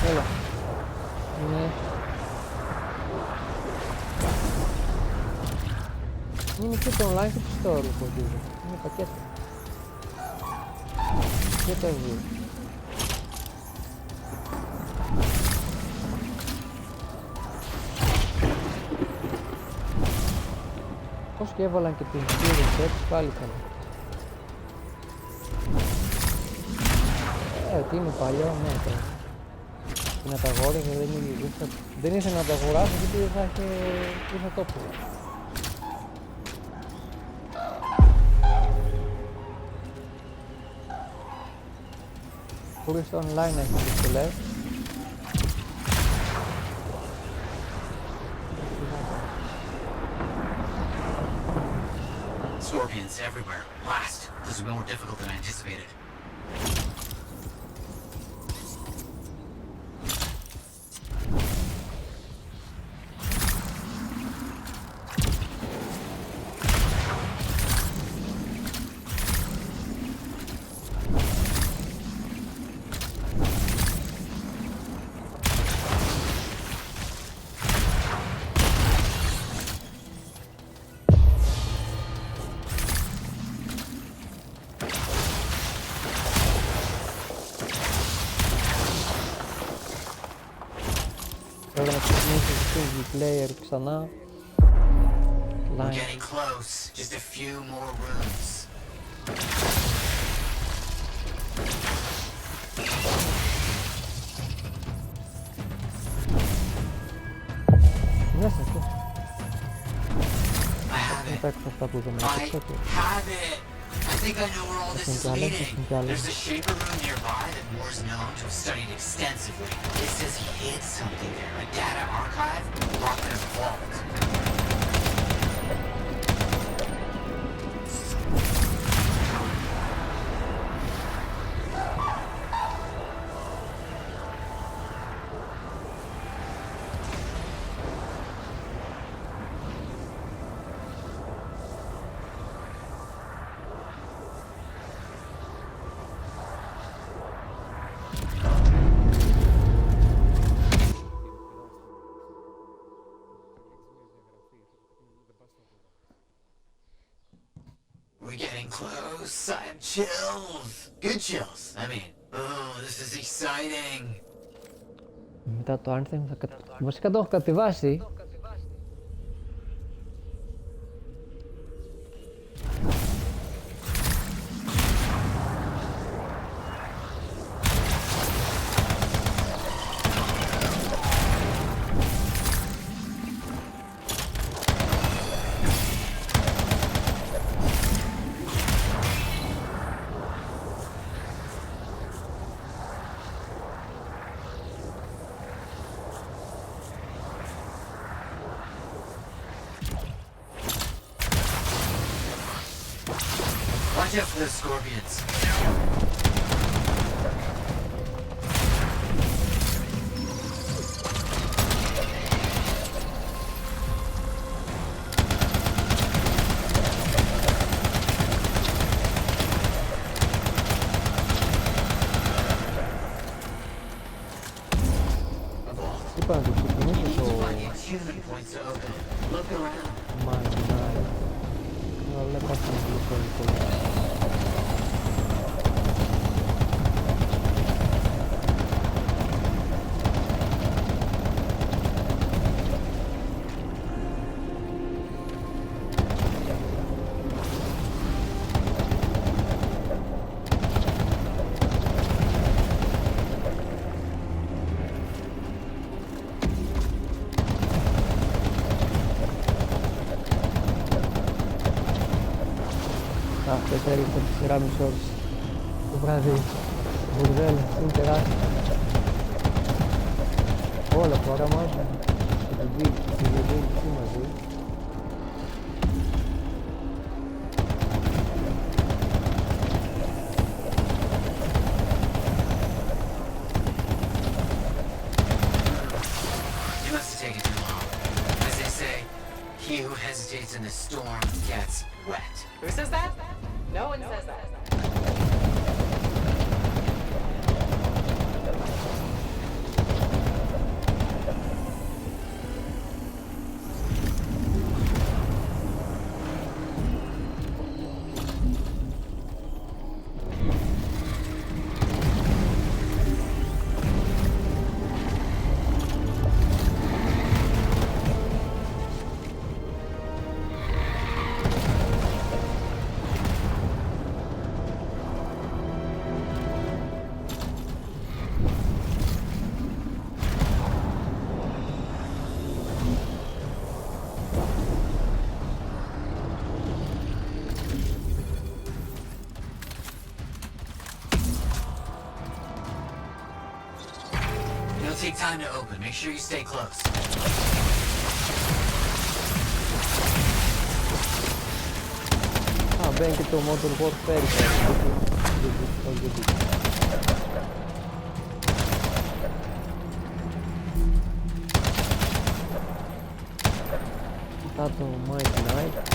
Wala. Ini kita online ke store ko dulu. Ini paket. Kita view. και έβαλαν και την Spirit έτσι πάλι καλά. Τι είναι παλιό, ναι τώρα. Να τα αγόραζε, δεν ήθελα να τα αγοράσω γιατί δεν θα το πω. Χωρίς το online να έχει δυσκολές. Scorpions everywhere. Blast! This is more difficult than I anticipated. Πρέπει να ξεκινήσει το multiplayer ξανά. We're getting close. Just a few more rooms. Μέσα αυτό. I have it. Αυτά που δεν I have it. I think I know where all this is leading. There's a shaper room nearby that Moore's known to have studied extensively. It says he hid something there, a data archive locked in a vault. We're getting close. I have chills. Good chills. I mean, oh, this is exciting. Μετά το Anthem βασικά το έχω κατεβάσει. Watch out for those scorpions. Είπα να το ξεκινήσω το Human points to open. Look around. μαγνάρι. Αλλά υπάρχει ένα τηλεφωνικό. Αυτές έριξαν 4,5 ώρες το βράδυ. Μπουρδέλα, είναι τεράστιο. Όλα το όραμα σου. Και την δίκη μαζί. You must have taken too long. As they say, he who hesitates in the storm gets wet. Who says that? No one says that. take time to open. Make sure you stay close. Μπαίνει και το Modern Warfare. Μετά το Might Knight.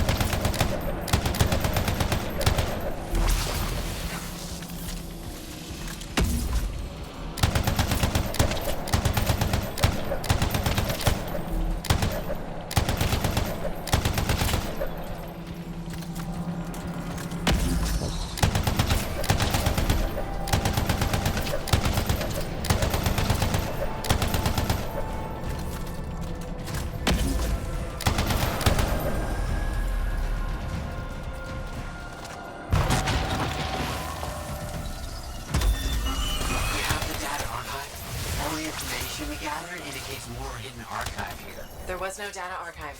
There was no data archive.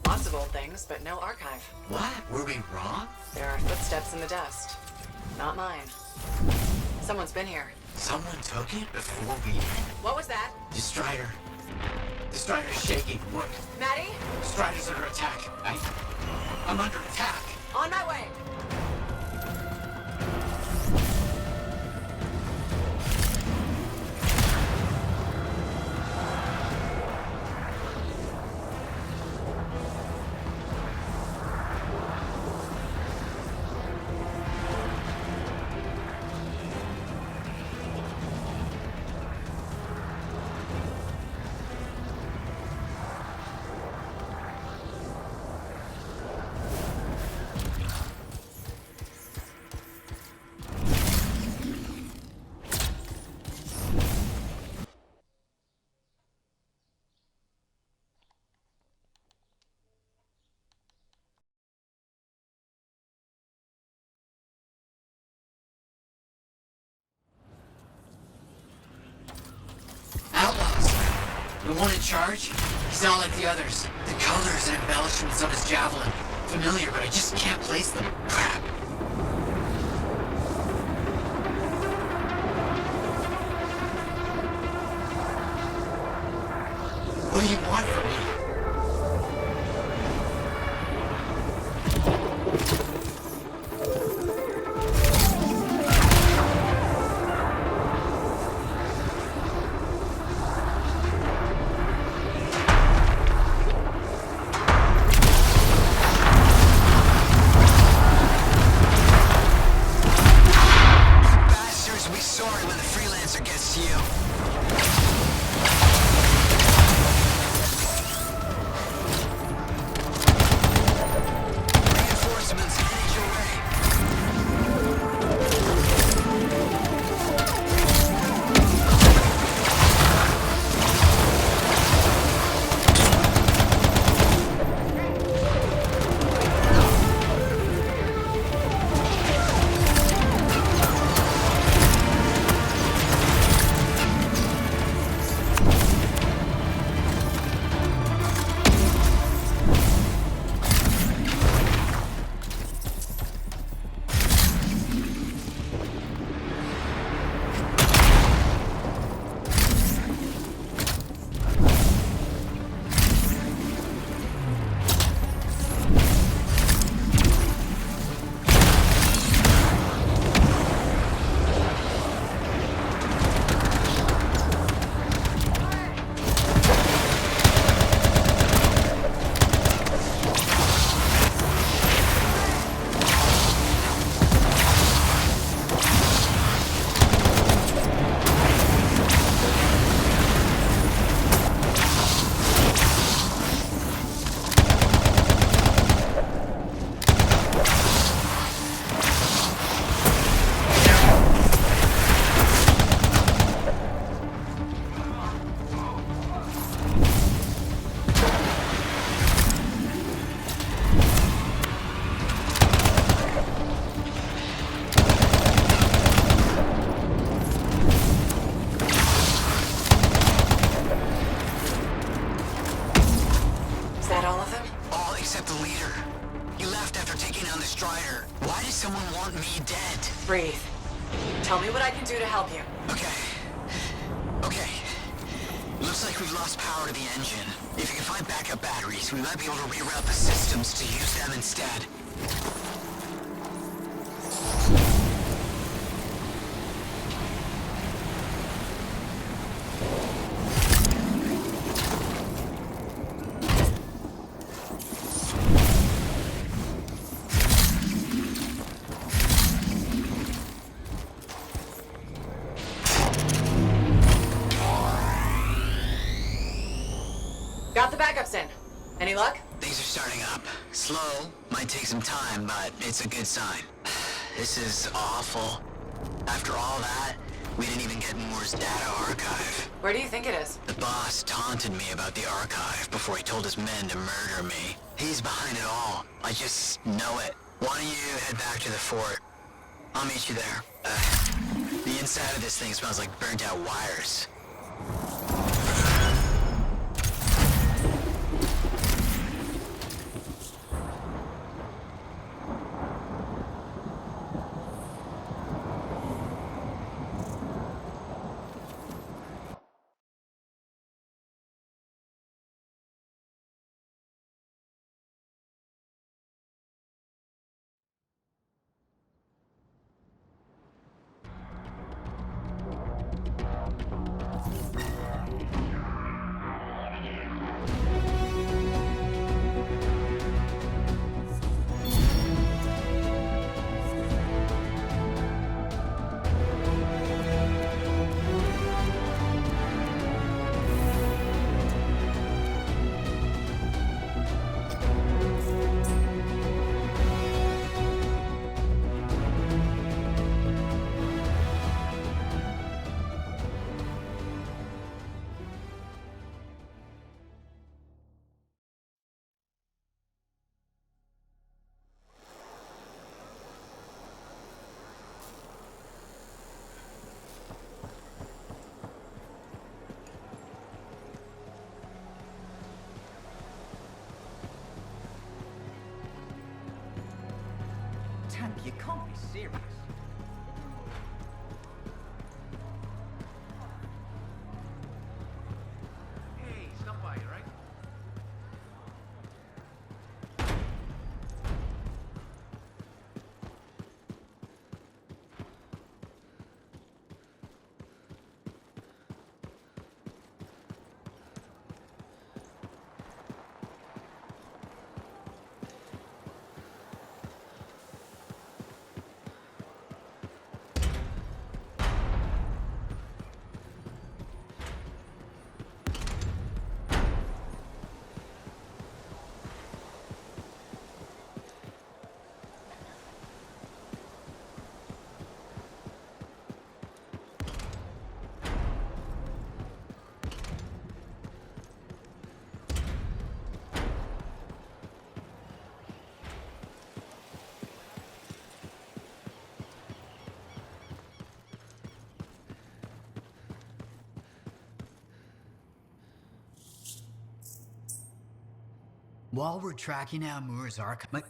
Lots of old things, but no archive. What? Were we wrong? There are footsteps in the dust. Not mine. Someone's been here. Someone took it before we did? What was that? Strider. The Strider's shaking. Look. Maddie? Strider's under attack. I'm under attack. On my way. The one in charge? He's not like the others. The colors and embellishments of his javelin. Familiar, but I just can't place them. Crap. What do you want from me? Breathe. Tell me what I can do to help you. Okay. Looks like we've lost power to the engine. If you can find backup batteries, we might be able to reroute the systems to use them instead. Got the backups in. Any luck? Things are starting up. Slow, might take some time, but it's a good sign. This is awful. After all that, we didn't even get Moore's data archive. Where do you think it is? The boss taunted me about the archive before he told his men to murder me. He's behind it all. I just know it. Why don't you head back to the fort? I'll meet you there. The inside of this thing smells like burnt out wires. Tank, you can't be serious. Hey, stop by, right? While we're tracking down Moore's archive...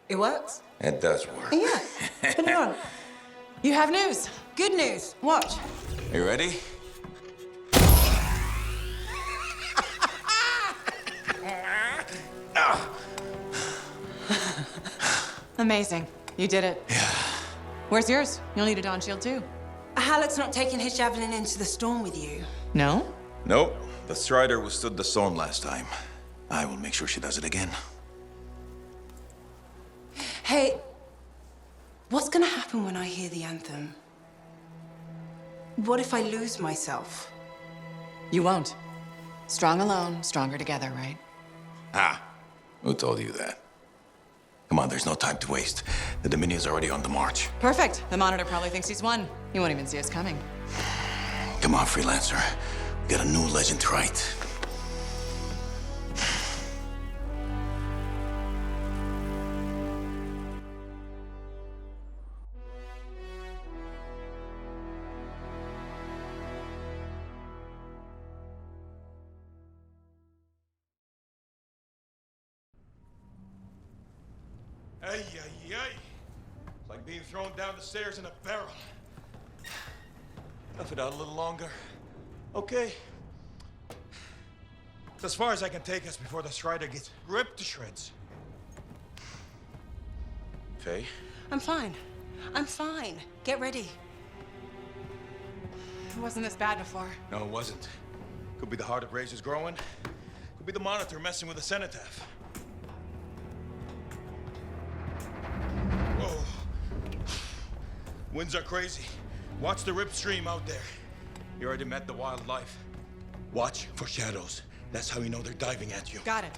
It works? It does work. Yeah. Put it on. You have news. Good news. Watch. You ready? The Amazing. You did it. Yeah. Where's yours? You'll need a dawn shield too. Halleck's not taking his javelin into the storm with you. No? Nope. The Strider withstood the storm last time. I will make sure she does it again. Hey, what's gonna happen when I hear the anthem? What if I lose myself? You won't. Strong alone, stronger together, right? Ah, who told you that? Come on, there's no time to waste. The Dominion's already on the march. Perfect. The Monitor probably thinks he's won. He won't even see us coming. Come on, Freelancer. We got a new legend to write. Ay, ay, ay. It's like being thrown down the stairs in a barrel. Tough it out a little longer. Okay. It's as far as I can take us before the Strider gets ripped to shreds. Faye? I'm fine. I'm fine. Get ready. It wasn't this bad before. No, it wasn't. Could be the heart of razors growing. Could be the Monitor messing with the cenotaph. Whoa. Winds are crazy. Watch the rip stream out there. You already met the wildlife. Watch for shadows. That's how you know they're diving at you. Got it.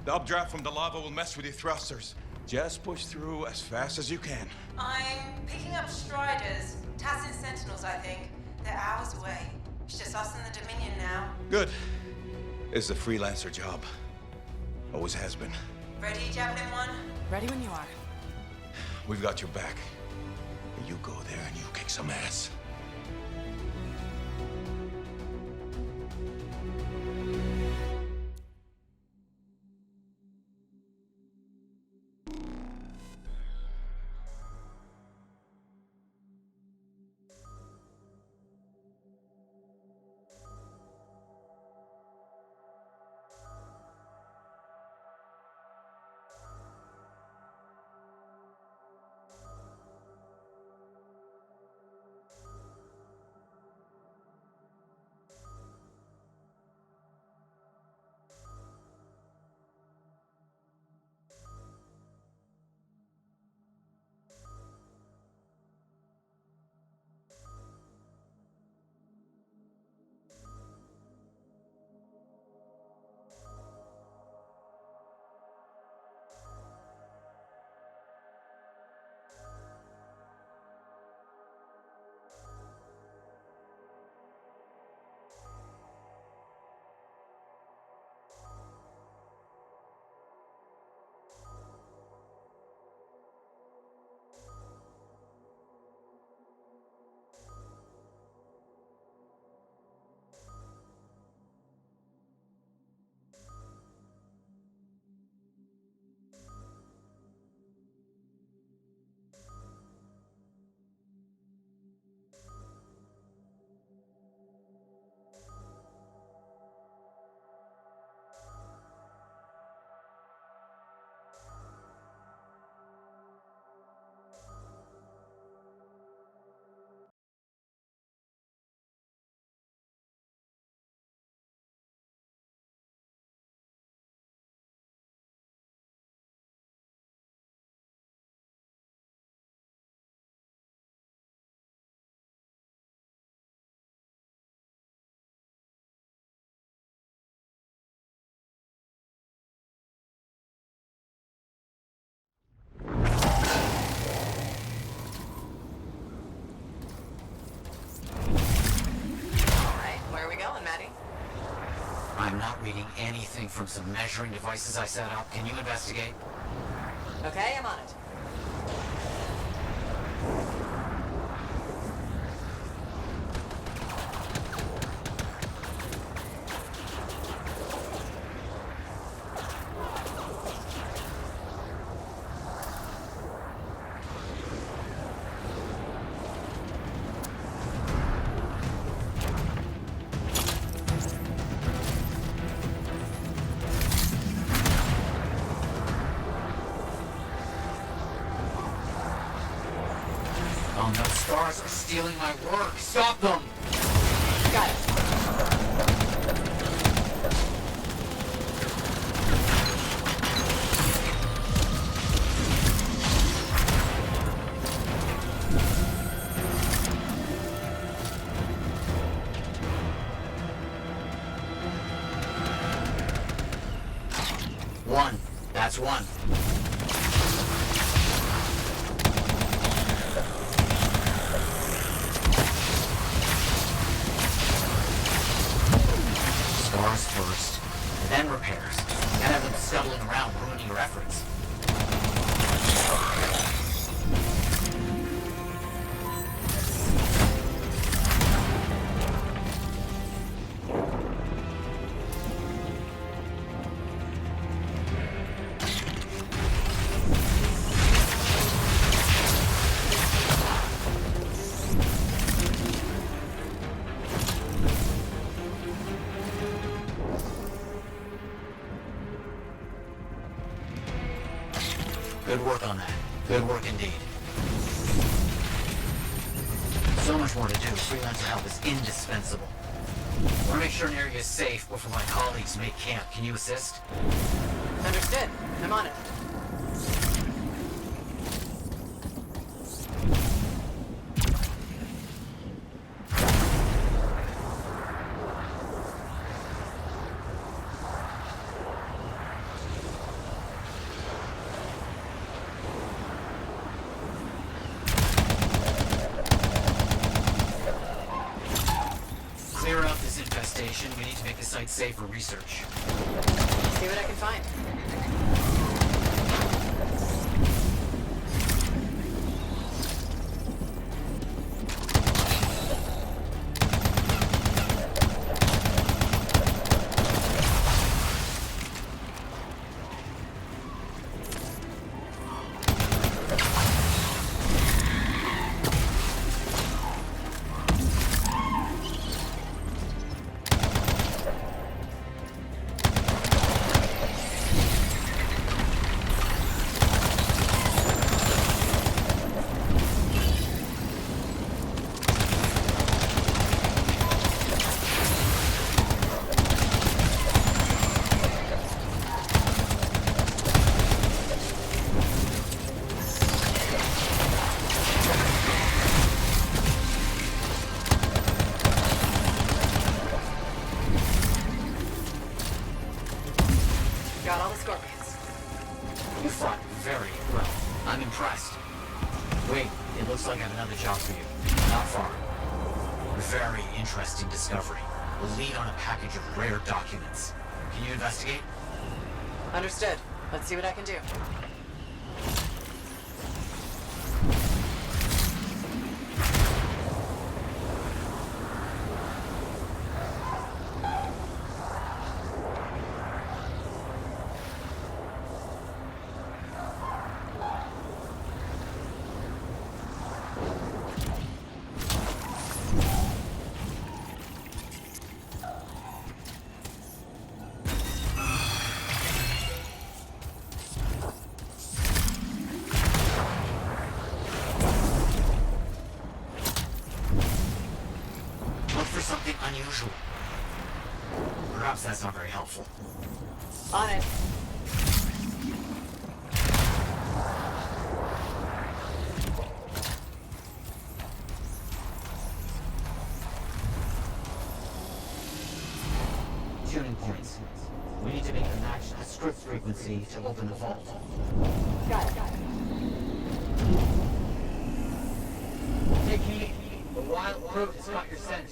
The updraft from the lava will mess with your thrusters. Just push through as fast as you can. I'm picking up Striders. Tassin Sentinels, I think. They're hours away. It's just us and the Dominion now. Good. It's a freelancer job. Always has been. Ready, Javelin 1? Ready when you are. We've got your back. You go there and you kick some ass. I'm not reading anything from some measuring devices I set up. Can you investigate? Okay, I'm on it. Scars are stealing my work. Stop them! Got it. One. That's one. Scars first, then repairs. Can't have them scuttling around ruining your efforts. Good work on that. Good work indeed. So much more to do. Freelancer help is indispensable. Want to make sure an area is safe before my colleagues make camp. Can you assist? Understood. I'm on it. Clear out this infestation. We need to make the site safe for research. See what I can find. Got all the scorpions. You fought very well. I'm impressed. Wait, it looks like I have another job for you. Not far. Very interesting discovery. We'll lead on a package of rare documents. Can you investigate? Understood. Let's see what I can do. Something unusual. Perhaps that's not very helpful. On it. Tuning points. We need to make them match the script frequency to open the vault. Got it. Take heed. The wild fruit has got your scent.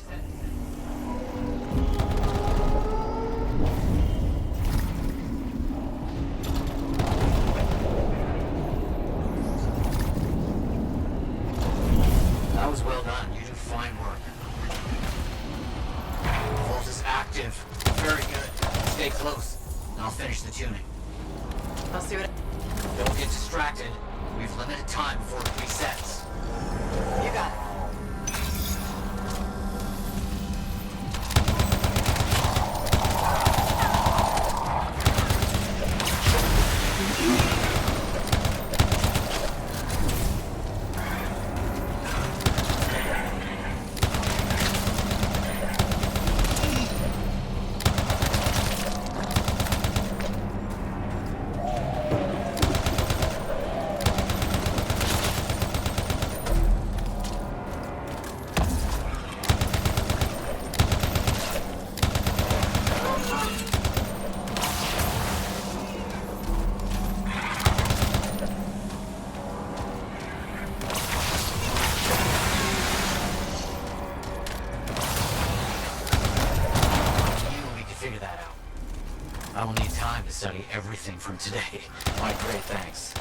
That was well done. You do fine work. The vault is active. Very good. Stay close, and I'll finish the tuning. I'll see what Don't get distracted. We've limited time before it resets. you got it. I will need time to study everything from today. My great thanks.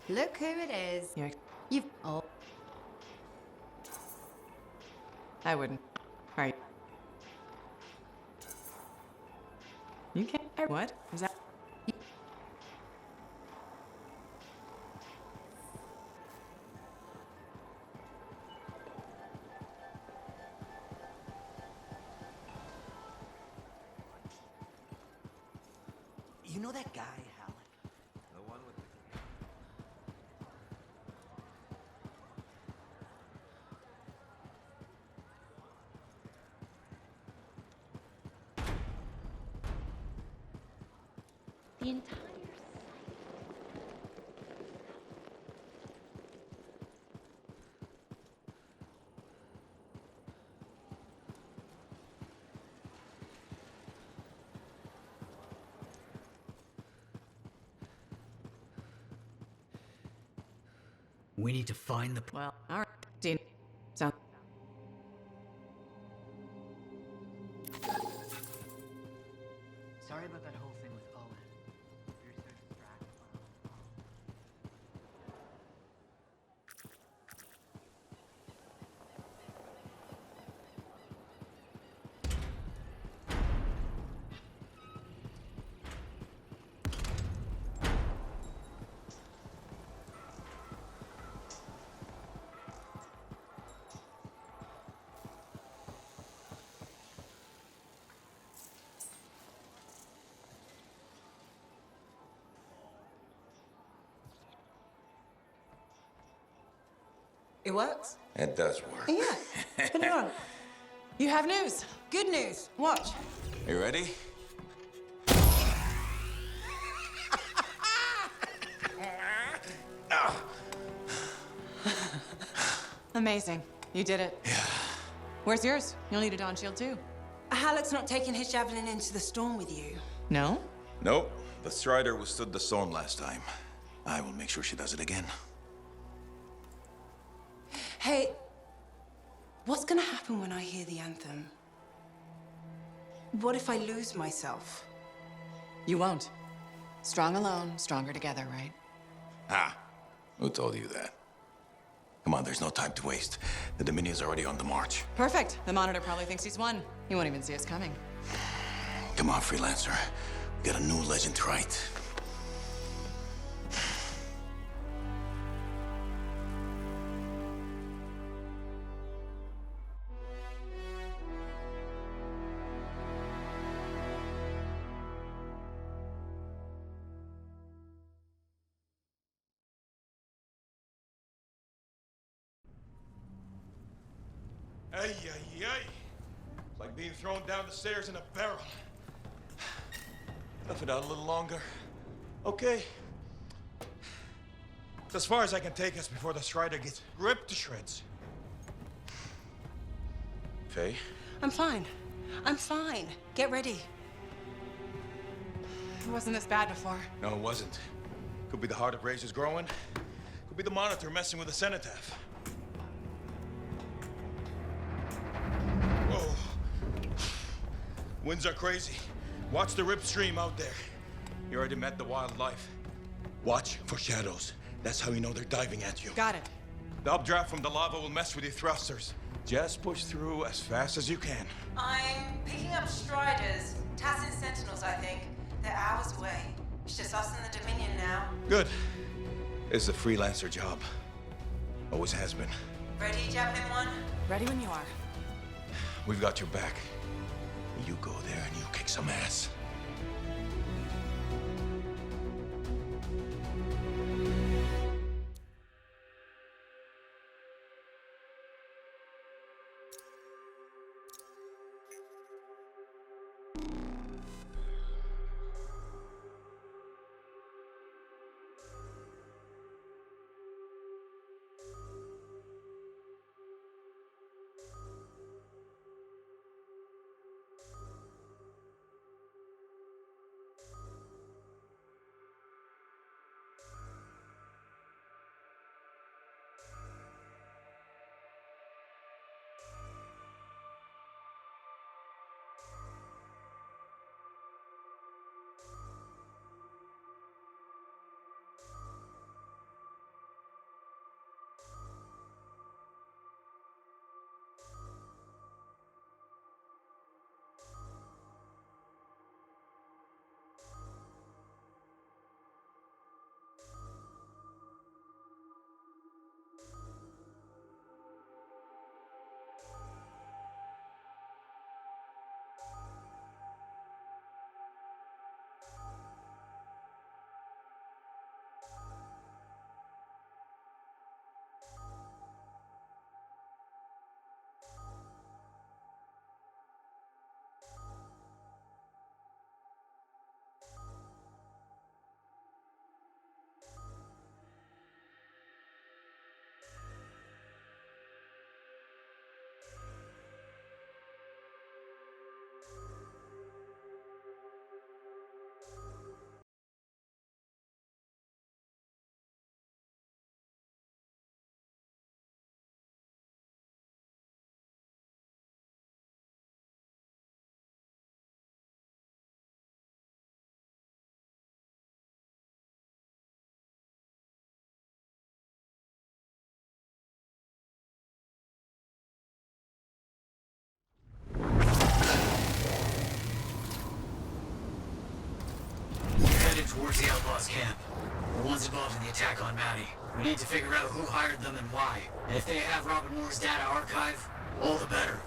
Look who it is. You've... Oh. I wouldn't. Right. You can't. What? Is that? You know that guy, Halleck? The one with the... The entire... We need to find the... Well, all right. Dean. Sound. Sorry about that whole thing with Owen. You're so distracted. It works? It does work. Yeah. Put it on. You have news. Good news. Watch. You ready? Amazing. You did it. Yeah. Where's yours? You'll need a dawn shield too. Halleck's not taking his javelin into the storm with you. No? Nope. The Strider withstood the storm last time. I will make sure she does it again. Hey, what's gonna happen when I hear the anthem? What if I lose myself? You won't. Strong alone, stronger together, right? Ah, who told you that? Come on, there's no time to waste. The Dominion's already on the march. Perfect. The Monitor probably thinks he's won. He won't even see us coming. Come on, Freelancer. We got a new legend to write. Ay, ay, ay. It's like being thrown down the stairs in a barrel. Tough it out a little longer. Okay. It's as far as I can take us before the Strider gets ripped to shreds. Faye? I'm fine. I'm fine. Get ready. It wasn't this bad before. No, it wasn't. Could be the heart of Razor's growing. Could Could be the monitor messing with the cenotaph. Whoa. Winds are crazy. Watch the rip stream out there. You already met the wildlife. Watch for shadows. That's how you know they're diving at you. Got it. The updraft from the lava will mess with your thrusters. Just push through as fast as you can. I'm picking up Striders, Tassin Sentinels, I think. They're hours away. It's just us and the Dominion now. Good. It's a freelancer job. Always has been. Ready, Javelin 1? Ready when you are. We've got your back. You go there and you kick some ass. Towards the Outlaws' camp. The ones involved in the attack on Maddie. We need to figure out who hired them and why. And if they have Robert Moore's data archive, all the better.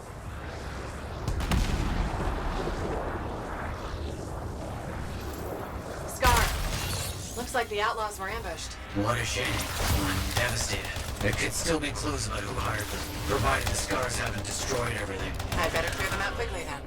Scar. Looks like the Outlaws were ambushed. What a shame. I'm devastated. There could still be clues about who hired them, provided the Scars haven't destroyed everything. I'd better clear them out quickly then.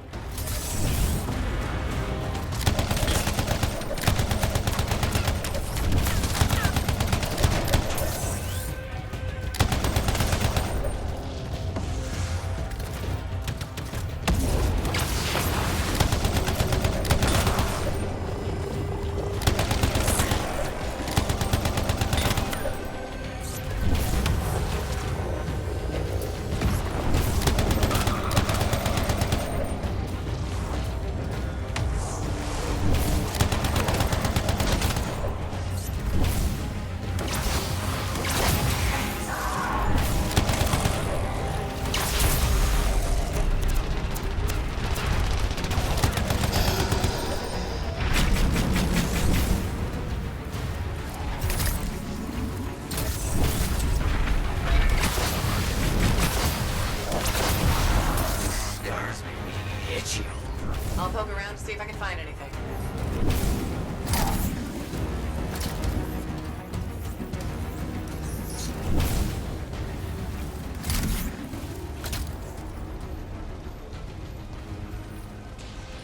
I'll poke around to see if I can find anything.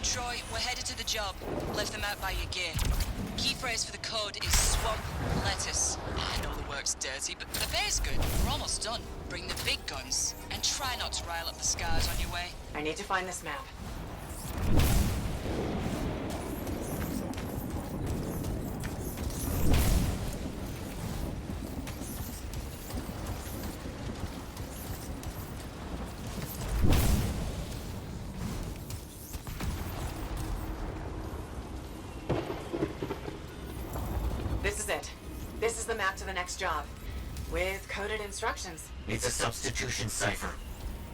Troy, we're headed to the job. Left them out by your gear. Key phrase for the code is swamp lettuce. I know the work's dirty, but the pay's good. We're almost done. Bring the big guns, and try not to rile up the Scars on your way. I need to find this map. the map to the next job. With coded instructions. It's a substitution cipher.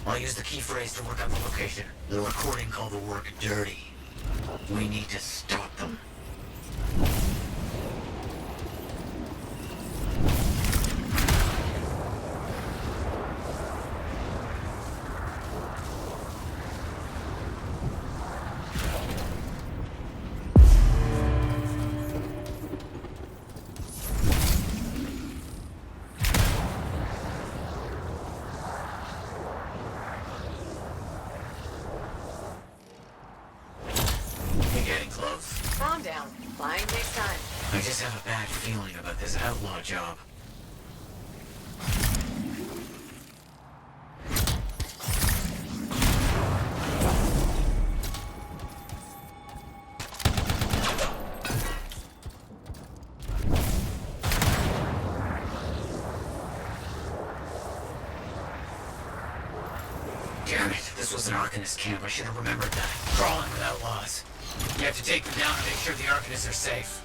I'll use the key phrase to work out the location. The recording called the work dirty. We need to stop them. Calm down. Flying takes time. I just have a bad feeling about this outlaw job. Damn it, this was an Arcanist camp. I should have remembered that. Crawling with outlaws. You have to take them down and make sure the Arcanists are safe.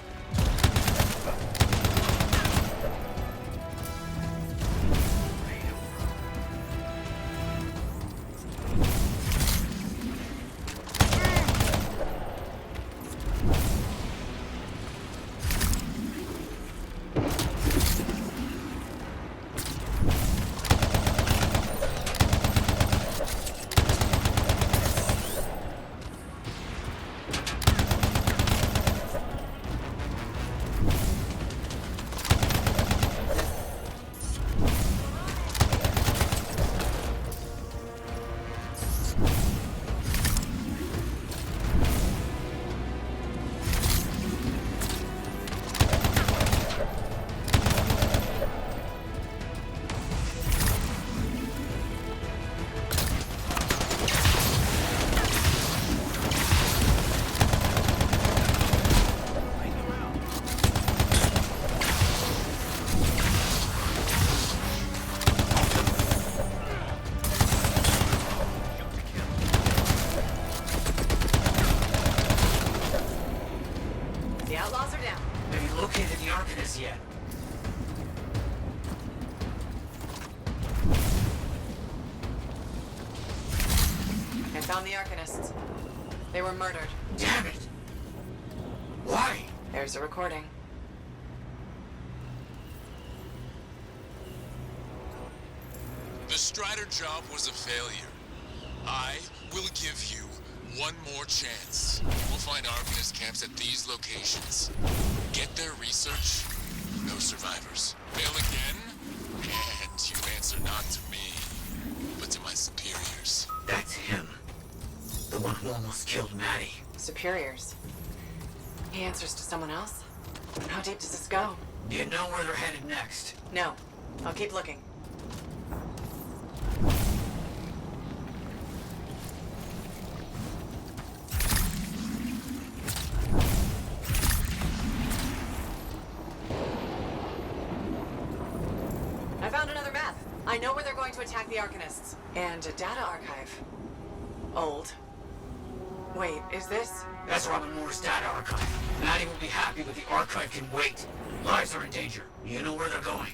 Found the Arcanists. They were murdered. Damn it! Why? There's a recording. The Strider job was a failure. I will give you one more chance. We'll find Arcanist camps at these locations. Get their research. No survivors. Fail again, and you answer not to me, but to my superiors. That's him. The one who almost killed Maddie. Superiors. He answers to someone else? How deep does this go? Do you know where they're headed next? No. I'll keep looking. I found another map. I know where they're going to attack the Arcanists. And a data archive. Old. Wait, is this? That's Robin Moore's data archive. Maddie will be happy, but the archive can wait. Lives are in danger. You know where they're going.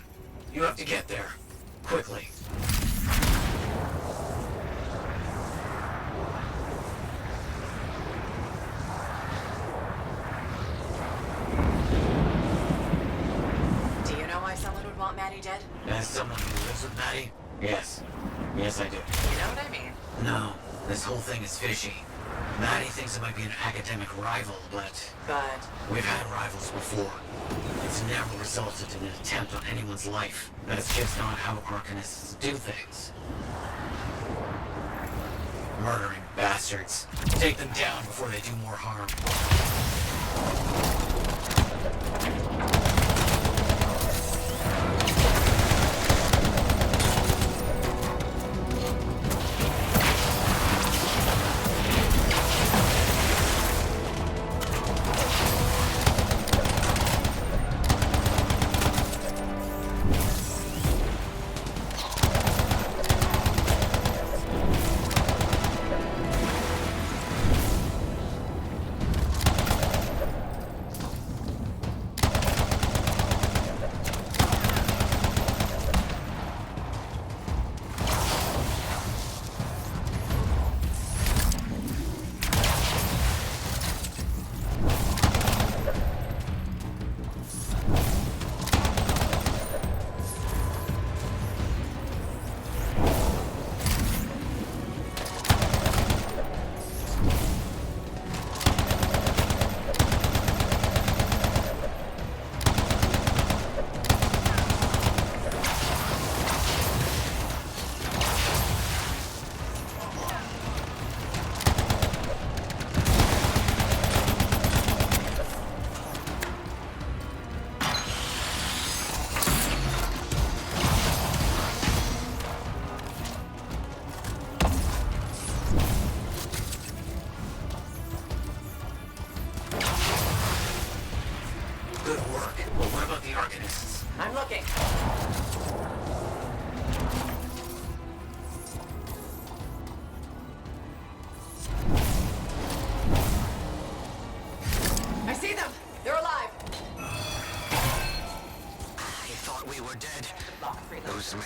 You have to get there. Quickly. Do you know why someone would want Maddie dead? As someone who lives with Maddie? Yes. Yes, I do. You know what I mean? No. This whole thing is fishy. Maddie thinks it might be an academic rival, but we've had rivals before. It's never resulted in an attempt on anyone's life. That's just not how Arcanists do things. Murdering bastards. Take them down before they do more harm.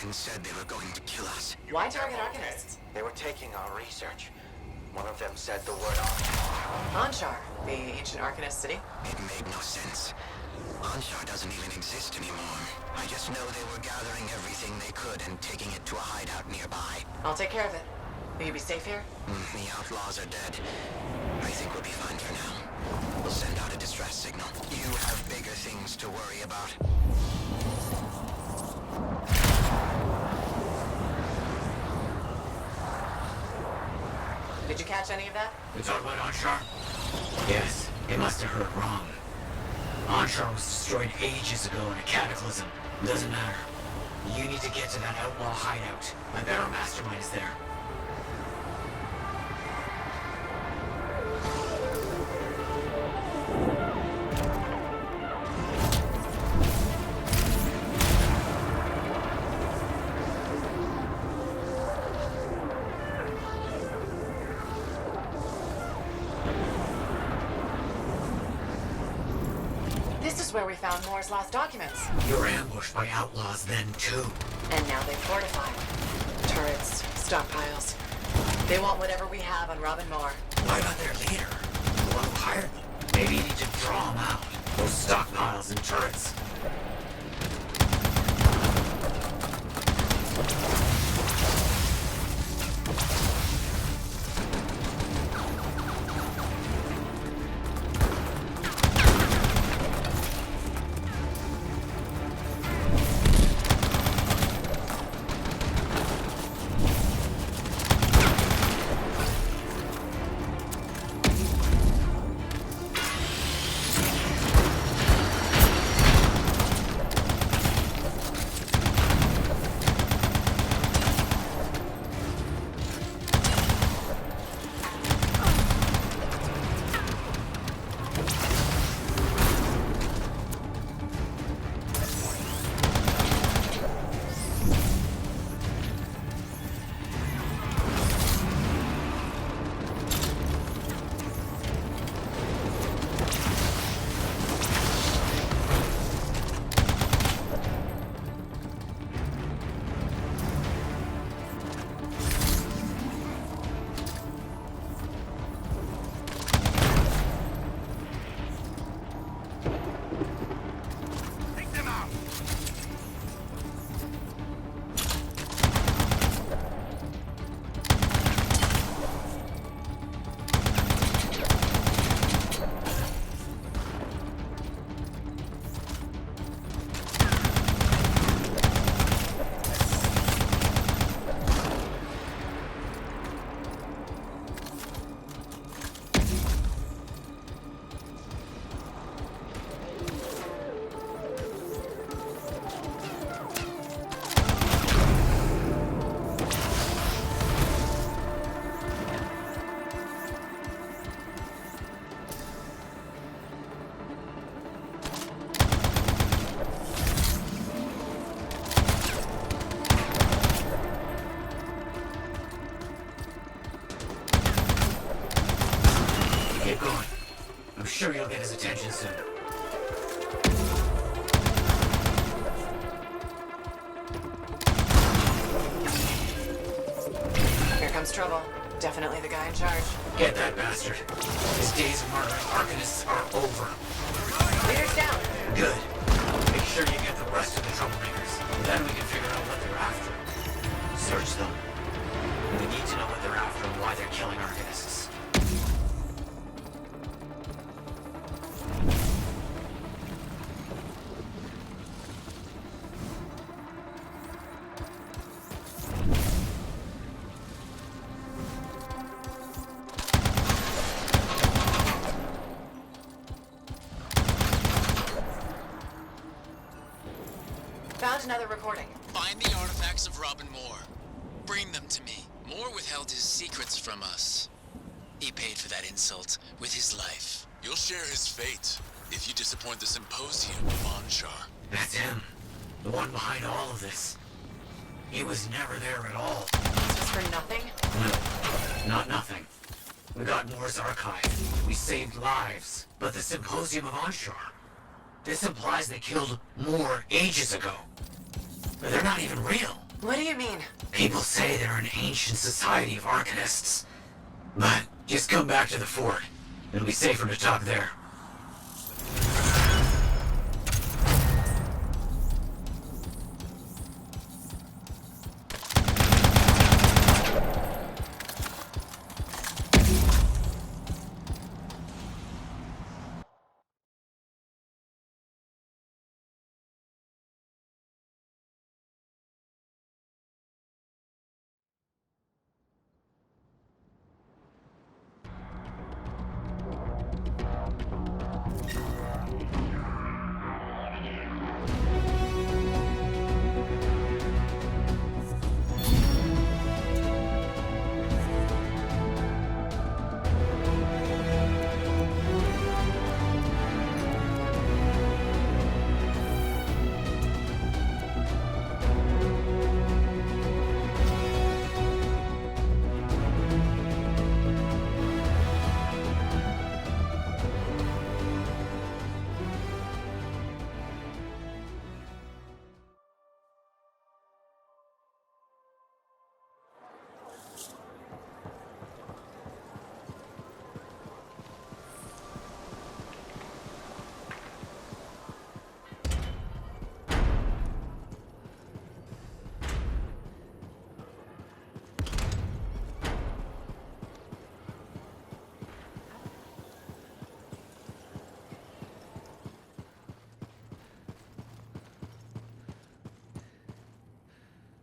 Arcanists said they were going to kill us. Why target Arcanists? They were taking our research. One of them said the word Anshar, the ancient Arcanist city? It made no sense. Anshar doesn't even exist anymore. I just know they were gathering everything they could and taking it to a hideout nearby. I'll take care of it. Will you be safe here? The outlaws are dead. I think we'll be fine for now. We'll send out a distress signal. You have bigger things to worry about. Did you catch any of that? We talk about Anshar? Yes, it must have heard wrong. Anshar was destroyed ages ago in a cataclysm. Doesn't matter. You need to get to that outlaw hideout. I bet our mastermind is there. This is where we found Moore's lost documents. You were ambushed by outlaws then, too. And now they've fortified. Turrets, stockpiles. They want whatever we have on Robin Moore. Why not their leader? The one who hired them? Maybe you need to draw them out. Those stockpiles and turrets. Keep going. I'm sure you'll get his attention soon. Here comes trouble. Definitely the guy in charge. Get that bastard. His days of murdering Arcanists are over. Leader's down. Good. Make sure you get the rest of the troublemakers. Then we can figure out what they're after. Search them. We need to know what they're after and why they're killing Arcanists. Found another recording. Find the artifacts of Robin Moore. Bring them to me. Moore withheld his secrets from us. He paid for that insult with his life. You'll share his fate if you disappoint the symposium of Anshar. That's him. The one behind all of this. He was never there at all. This was for nothing? No, not nothing. We got Moore's archive. We saved lives. But the symposium of Anshar, this implies they killed Moore ages ago. But they're not even real. What do you mean? People say they're an ancient society of arcanists. But just come back to the fort. It'll be safer to talk there.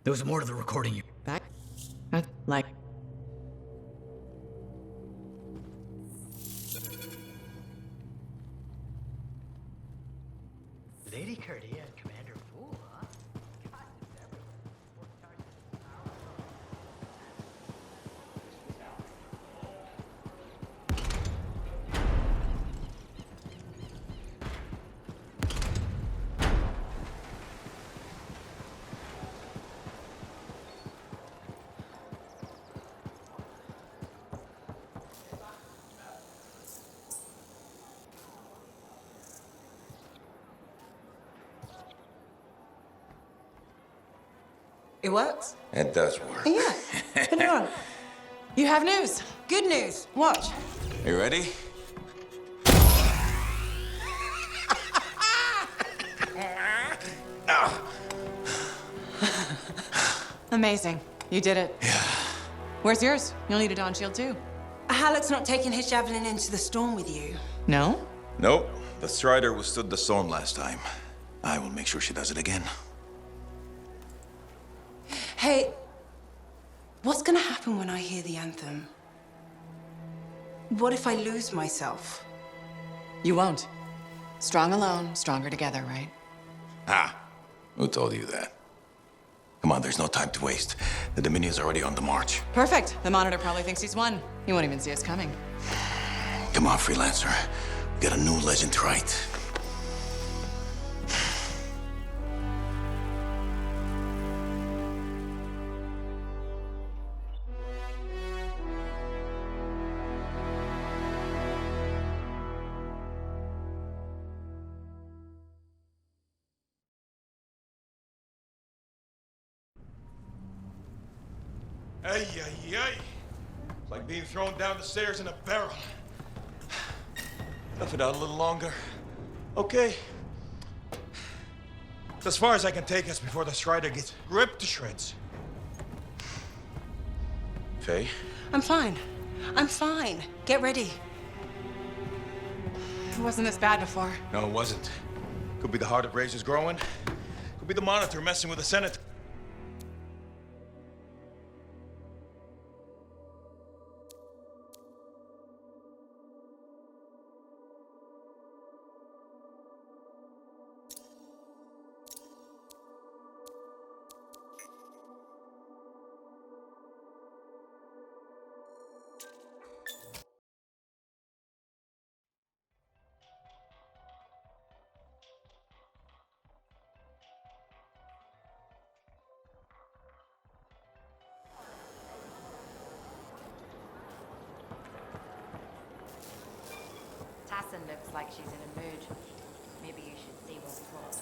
There was more to the recording you... Back? Like... Lady Cardia and Commander Fool, huh? It works? It does work. Yeah. Put it on. You have news. Good news. Watch. You ready? Amazing. You did it. Yeah. Where's yours? You'll need a dawn shield too. Halleck's not taking his javelin into the storm with you. No? Nope. The Strider withstood the storm last time. I will make sure she does it again. Hey, what's gonna happen when I hear the anthem? What if I lose myself? You won't. Strong alone, stronger together, right? Ah, who told you that? Come on, there's no time to waste. The Dominion's already on the march. Perfect. The Monitor probably thinks he's won. He won't even see us coming. Come on, Freelancer. We got a new legend to write. Ay, ay, ay. It's like being thrown down the stairs in a barrel. Tough it out a little longer. Okay. It's as far as I can take us before the Strider gets ripped to shreds. Faye? I'm fine. I'm fine. Get ready. It wasn't this bad before. No, it wasn't. Could be the heart of Razor's growing. Could be the Monitor messing with the Senate. Tassin looks like she's in a mood. Maybe you should see what's what.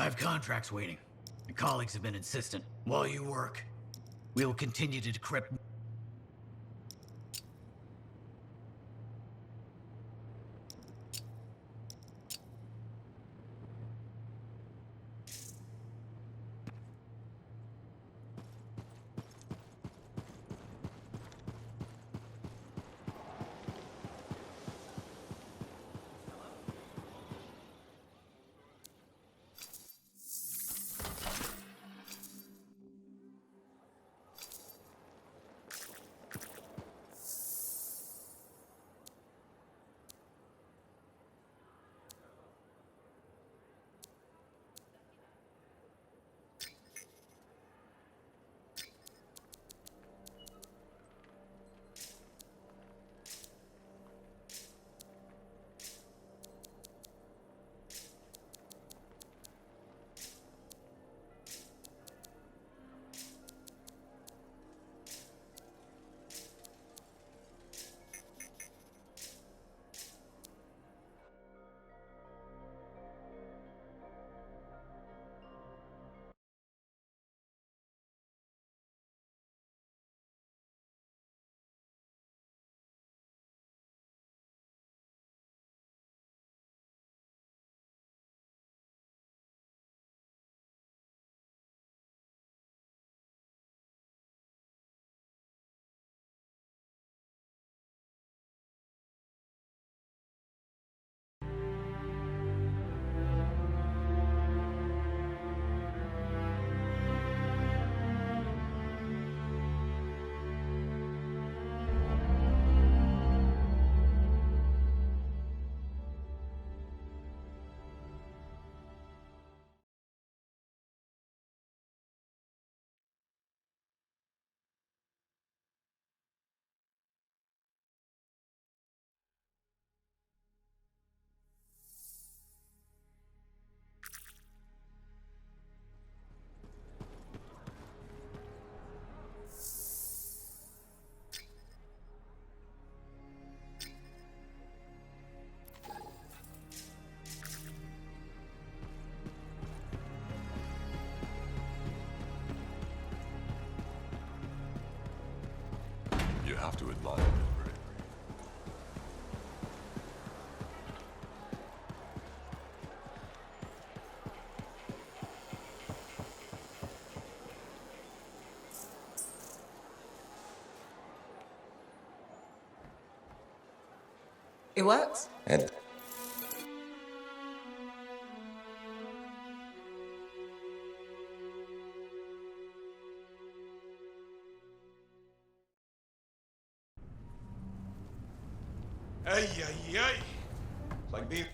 I have contracts waiting. My colleagues have been insistent. While you work, we will continue to decrypt. You have to admire their bravery. It works? And Ay, ay, ay. It's like being.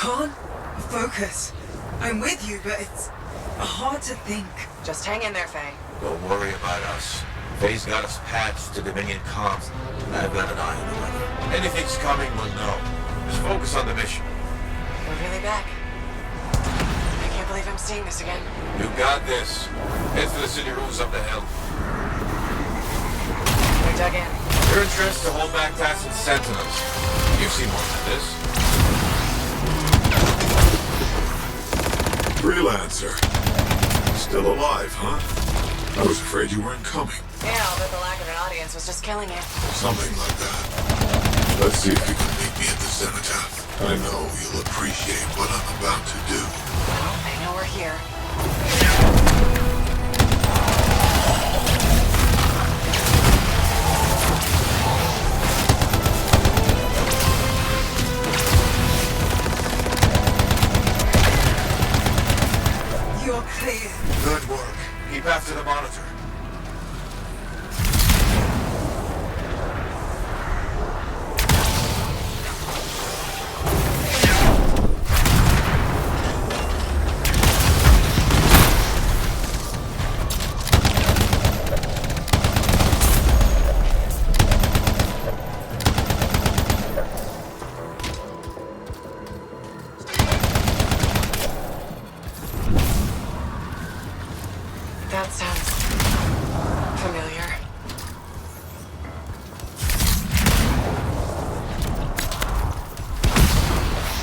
can't focus. I'm with you, but it's hard to think. Just hang in there, Faye. Don't worry about us. Faye's got us patched to Dominion comms. I've got an eye on the weather. Anything's coming, we'll know. Just focus on the mission. We're really back. I can't believe I'm seeing this again. You got this. Head for the city rooms up the hill. We're dug in. Your interest to hold back Tassin's sentinels. You've seen more than this. Freelancer. Still alive, huh? I was afraid you weren't coming. Yeah, I'll bet the lack of an audience was just killing you. Something like that. Let's see if you can meet me at the cenotaph. I know you'll appreciate what I'm about to do. Well, I know we're here. You're clear. Good work. Keep after the monitor. That sounds familiar.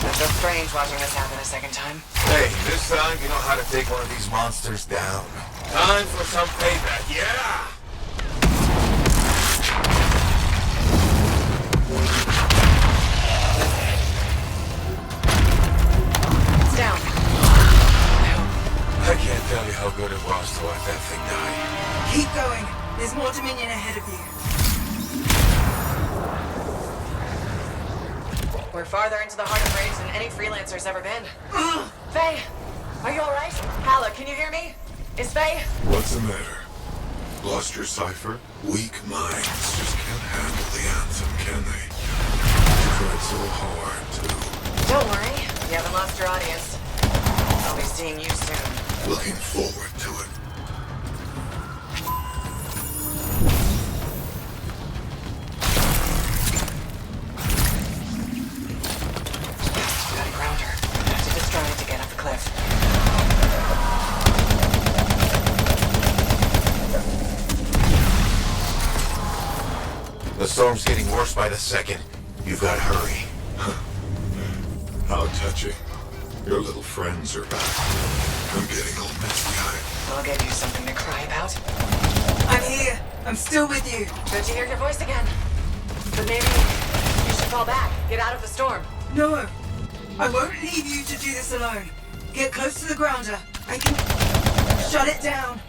That's so strange watching this happen a second time. Hey, this time you know how to take one of these monsters down. Time for some payback, yeah! It's down. I can't tell you how good it was to watch that thing die. Keep going. There's more Dominion ahead of you. We're farther into the heart of rage than any freelancer's ever been. Faye, are you alright? Hala, can you hear me? Is Faye? What's the matter? Lost your cipher? Weak minds just can't handle the anthem, can they? You tried so hard to. Don't worry, you haven't lost your audience. I'll be seeing you soon. Looking forward to it. Got a grounder. Have to destroy it to get up the cliff. The storm's getting worse by the second. You've got to hurry. How touching. Your little friends are back. I'm getting all misty-eyed. I'll give you something to cry about. I'm here. I'm still with you. Good to hear your voice again. But maybe you should fall back. Get out of the storm. No. I won't leave you to do this alone. Get close to the grounder. I can shut it down.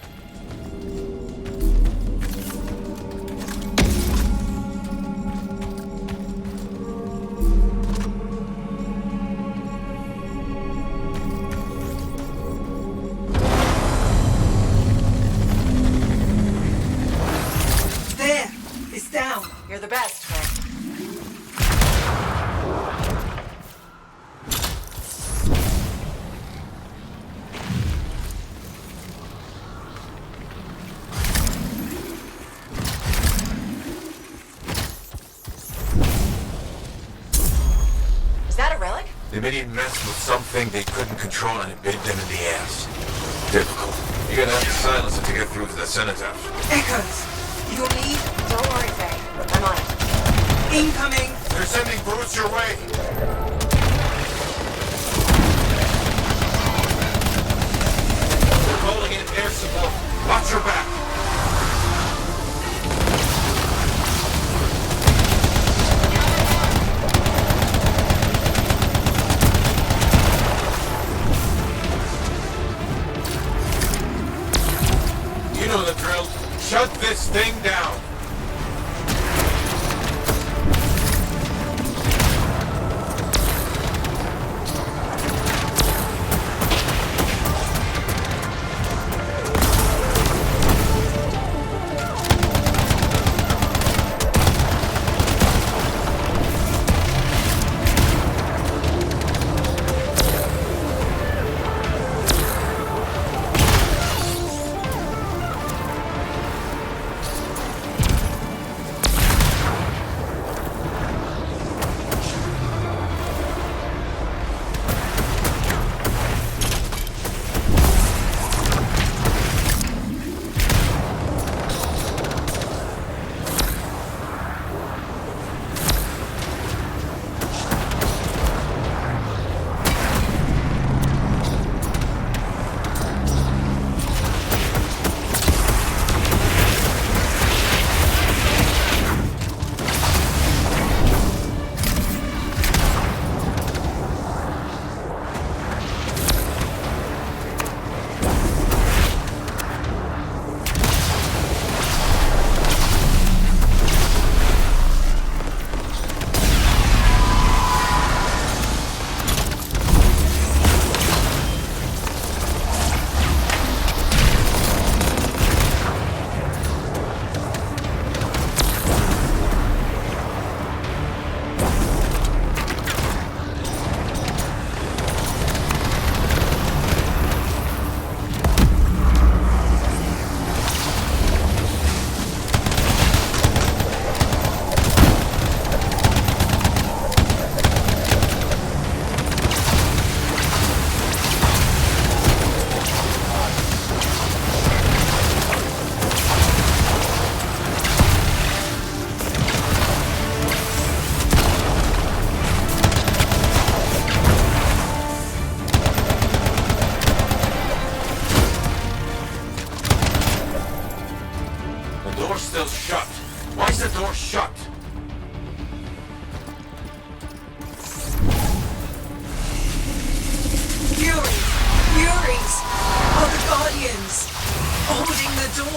There. It's down. You're the best, Faye. Is that a relic? The Dominion messed with something they couldn't control and it bit them in the ass. Difficult. You're gonna have to silence it to get through to the cenotaph. Echoes. You'll need. Don't worry, Faye. I'm on it. Incoming. They're sending brutes your way. They're calling in air support. Watch your back. You know the drill. Shut this thing down.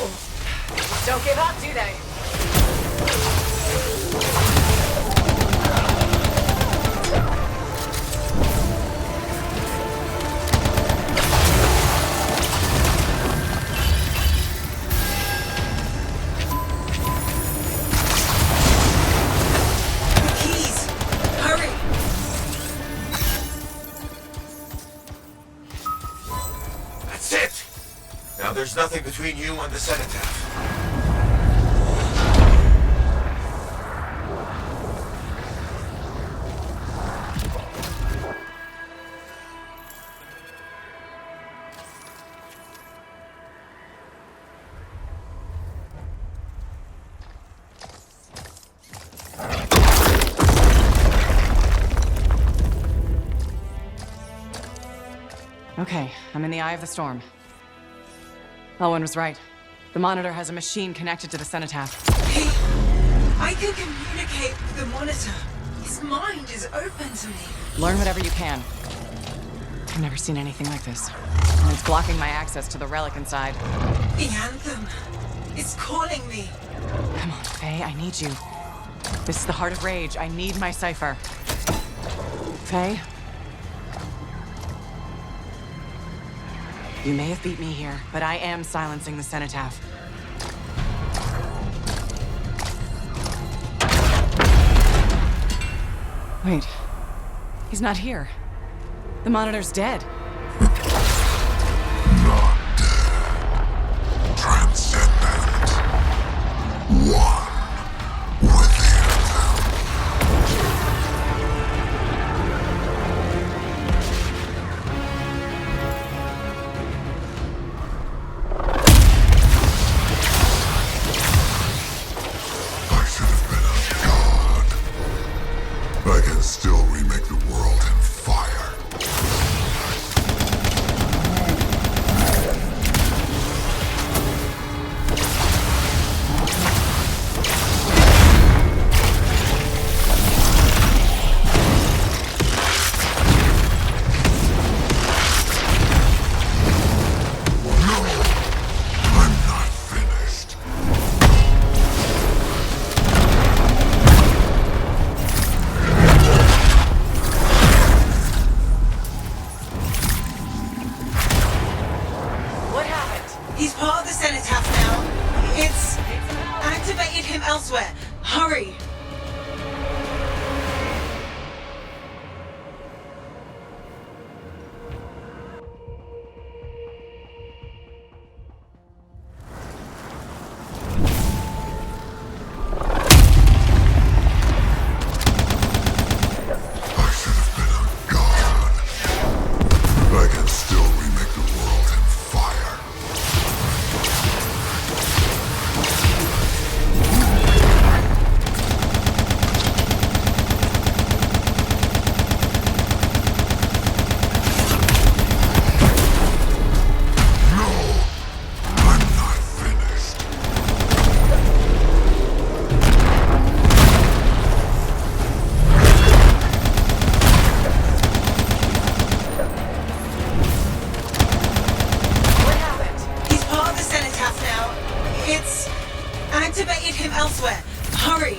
for? Don't give up, do they? The keys! Hurry! That's it! Now there's nothing between you and the cenotaph. Okay, I'm in the eye of the storm. Elwyn was right. The monitor has a machine connected to the cenotaph. Hey, I can communicate with the monitor. His mind is open to me. Learn whatever you can. I've never seen anything like this. And it's blocking my access to the relic inside. The Anthem. It's calling me. Come on, Faye, I need you. This is the heart of rage. I need my cipher. Faye? You may have beat me here, but I am silencing the cenotaph. Wait. He's not here. The monitor's dead. Not dead. Transcendent. One within them. I should have been a god. I can still remake the world in fire. He's part of the cenotaph now. It's activated him elsewhere. Hurry! I should have been a god. I can still remake the world in fire. No, I'm not finished. What happened? He's part of the cenotaph now. It's activated him elsewhere. Hurry!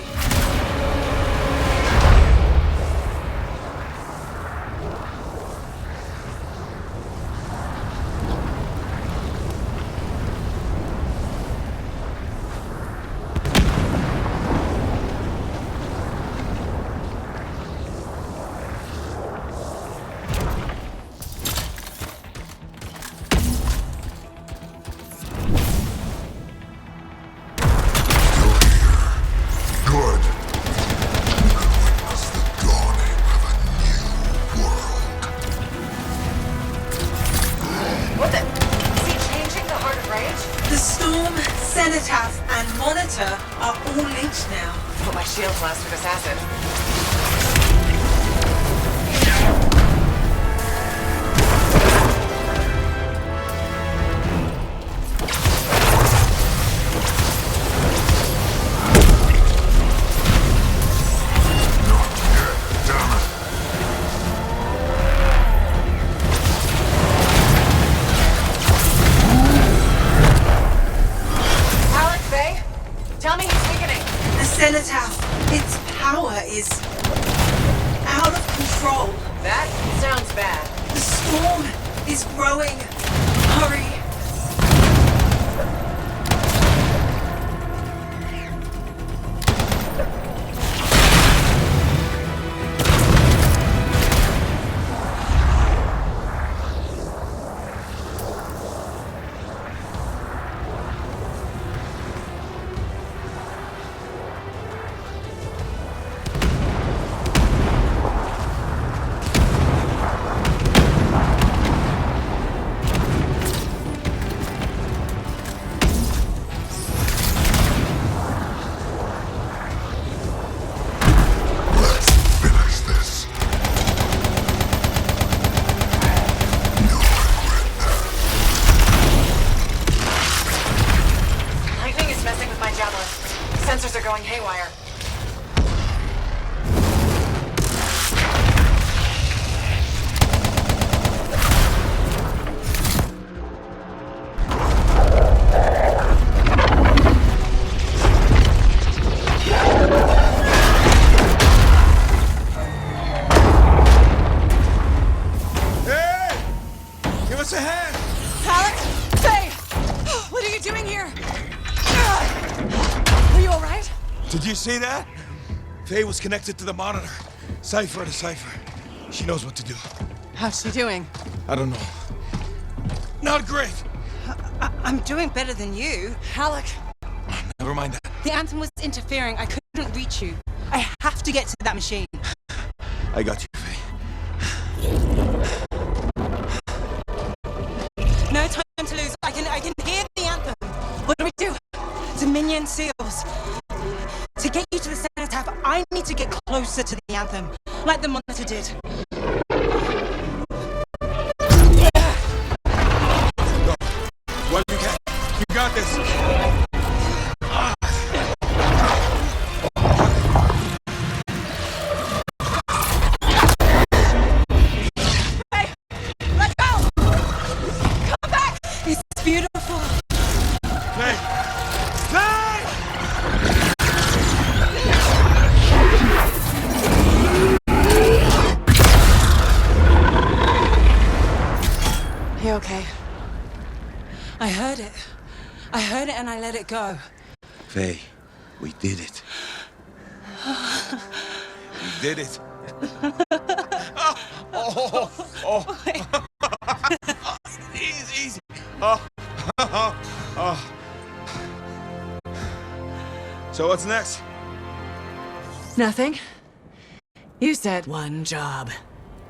Good. You can witness the dawning of a new world. What the? Is he changing the heart of rage? The storm, cenotaph, and monitor are all linked now. Put my shield blast through this acid. Damn it. is out of control. That sounds bad. The storm is growing. Hurry. Sensors are going haywire. Hey! Give us a hand! Alex! Faye! What are you doing here? Are you alright? Did you see that? Faye was connected to the monitor. Cipher to cipher. She knows what to do. How's she doing? I don't know. Not great! I'm doing better than you. Alec! Never mind that. The Anthem was interfering. I couldn't reach you. I have to get to that machine. I got you, Faye. No time to lose. I can hear the Anthem. What do we do? Dominion seals. To get you to the cenotaph, I need to get closer to the Anthem, like the monitor did. Go. Well, you can. You got this. Hey, let's go! Come back! It's beautiful. Faye! Faye! You okay? I heard it. I heard it and I let it go. Faye, we did it. We did it. Oh. Easy. Oh. So what's next? Nothing. You said one job.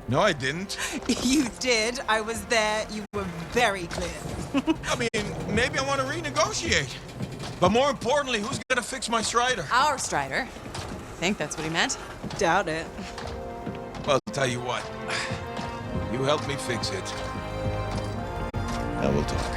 No, I didn't. You did. I was there. You were very clear. I mean, maybe I want to renegotiate. But more importantly, who's gonna fix my Strider? Our Strider. Think that's what he meant? Doubt it. Well, I'll tell you what. You help me fix it. And we'll talk.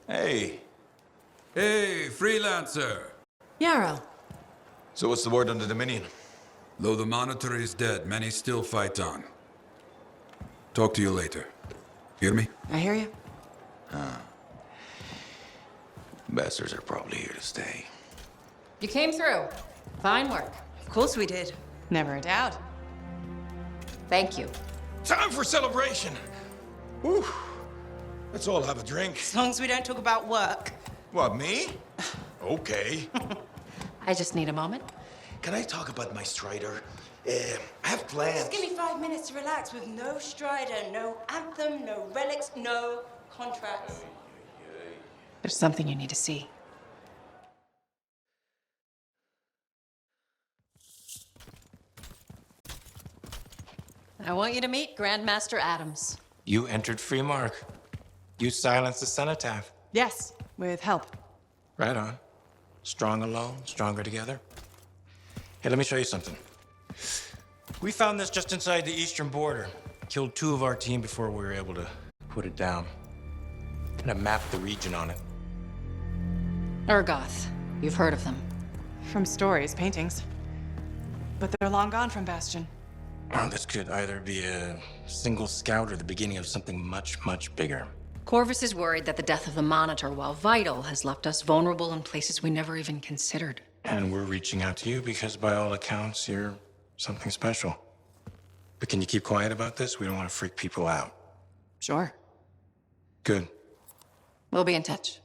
Hey. Hey, freelancer. Yarrow. So what's the word on the Dominion? Though the Monitor is dead, many still fight on. Talk to you later. Hear me? I hear you. Bastards are probably here to stay. You came through. Fine work. Of course we did. Never a doubt. Thank you. Time for celebration. Whew. Let's all have a drink. As long as we don't talk about work. What, me? Okay. I just need a moment. Can I talk about my Strider? I have plans. Just give me 5 minutes to relax with no Strider, no Anthem, no relics, no contracts. There's something you need to see. I want you to meet Grandmaster Adams. You entered Free Mark. You silenced the Cenotaph. Yes, with help. Right on. Strong alone, stronger together. Hey, let me show you something. We found this just inside the eastern border. Killed 2 of our team before we were able to put it down. And I mapped the region on it. Urgoth. You've heard of them. From stories, paintings. But they're long gone from Bastion. Well, this could either be a single scout or the beginning of something much, much bigger. Corvus is worried that the death of the Monitor, while vital, has left us vulnerable in places we never even considered. And we're reaching out to you because, by all accounts, you're something special. But can you keep quiet about this? We don't want to freak people out. Sure. Good. We'll be in touch.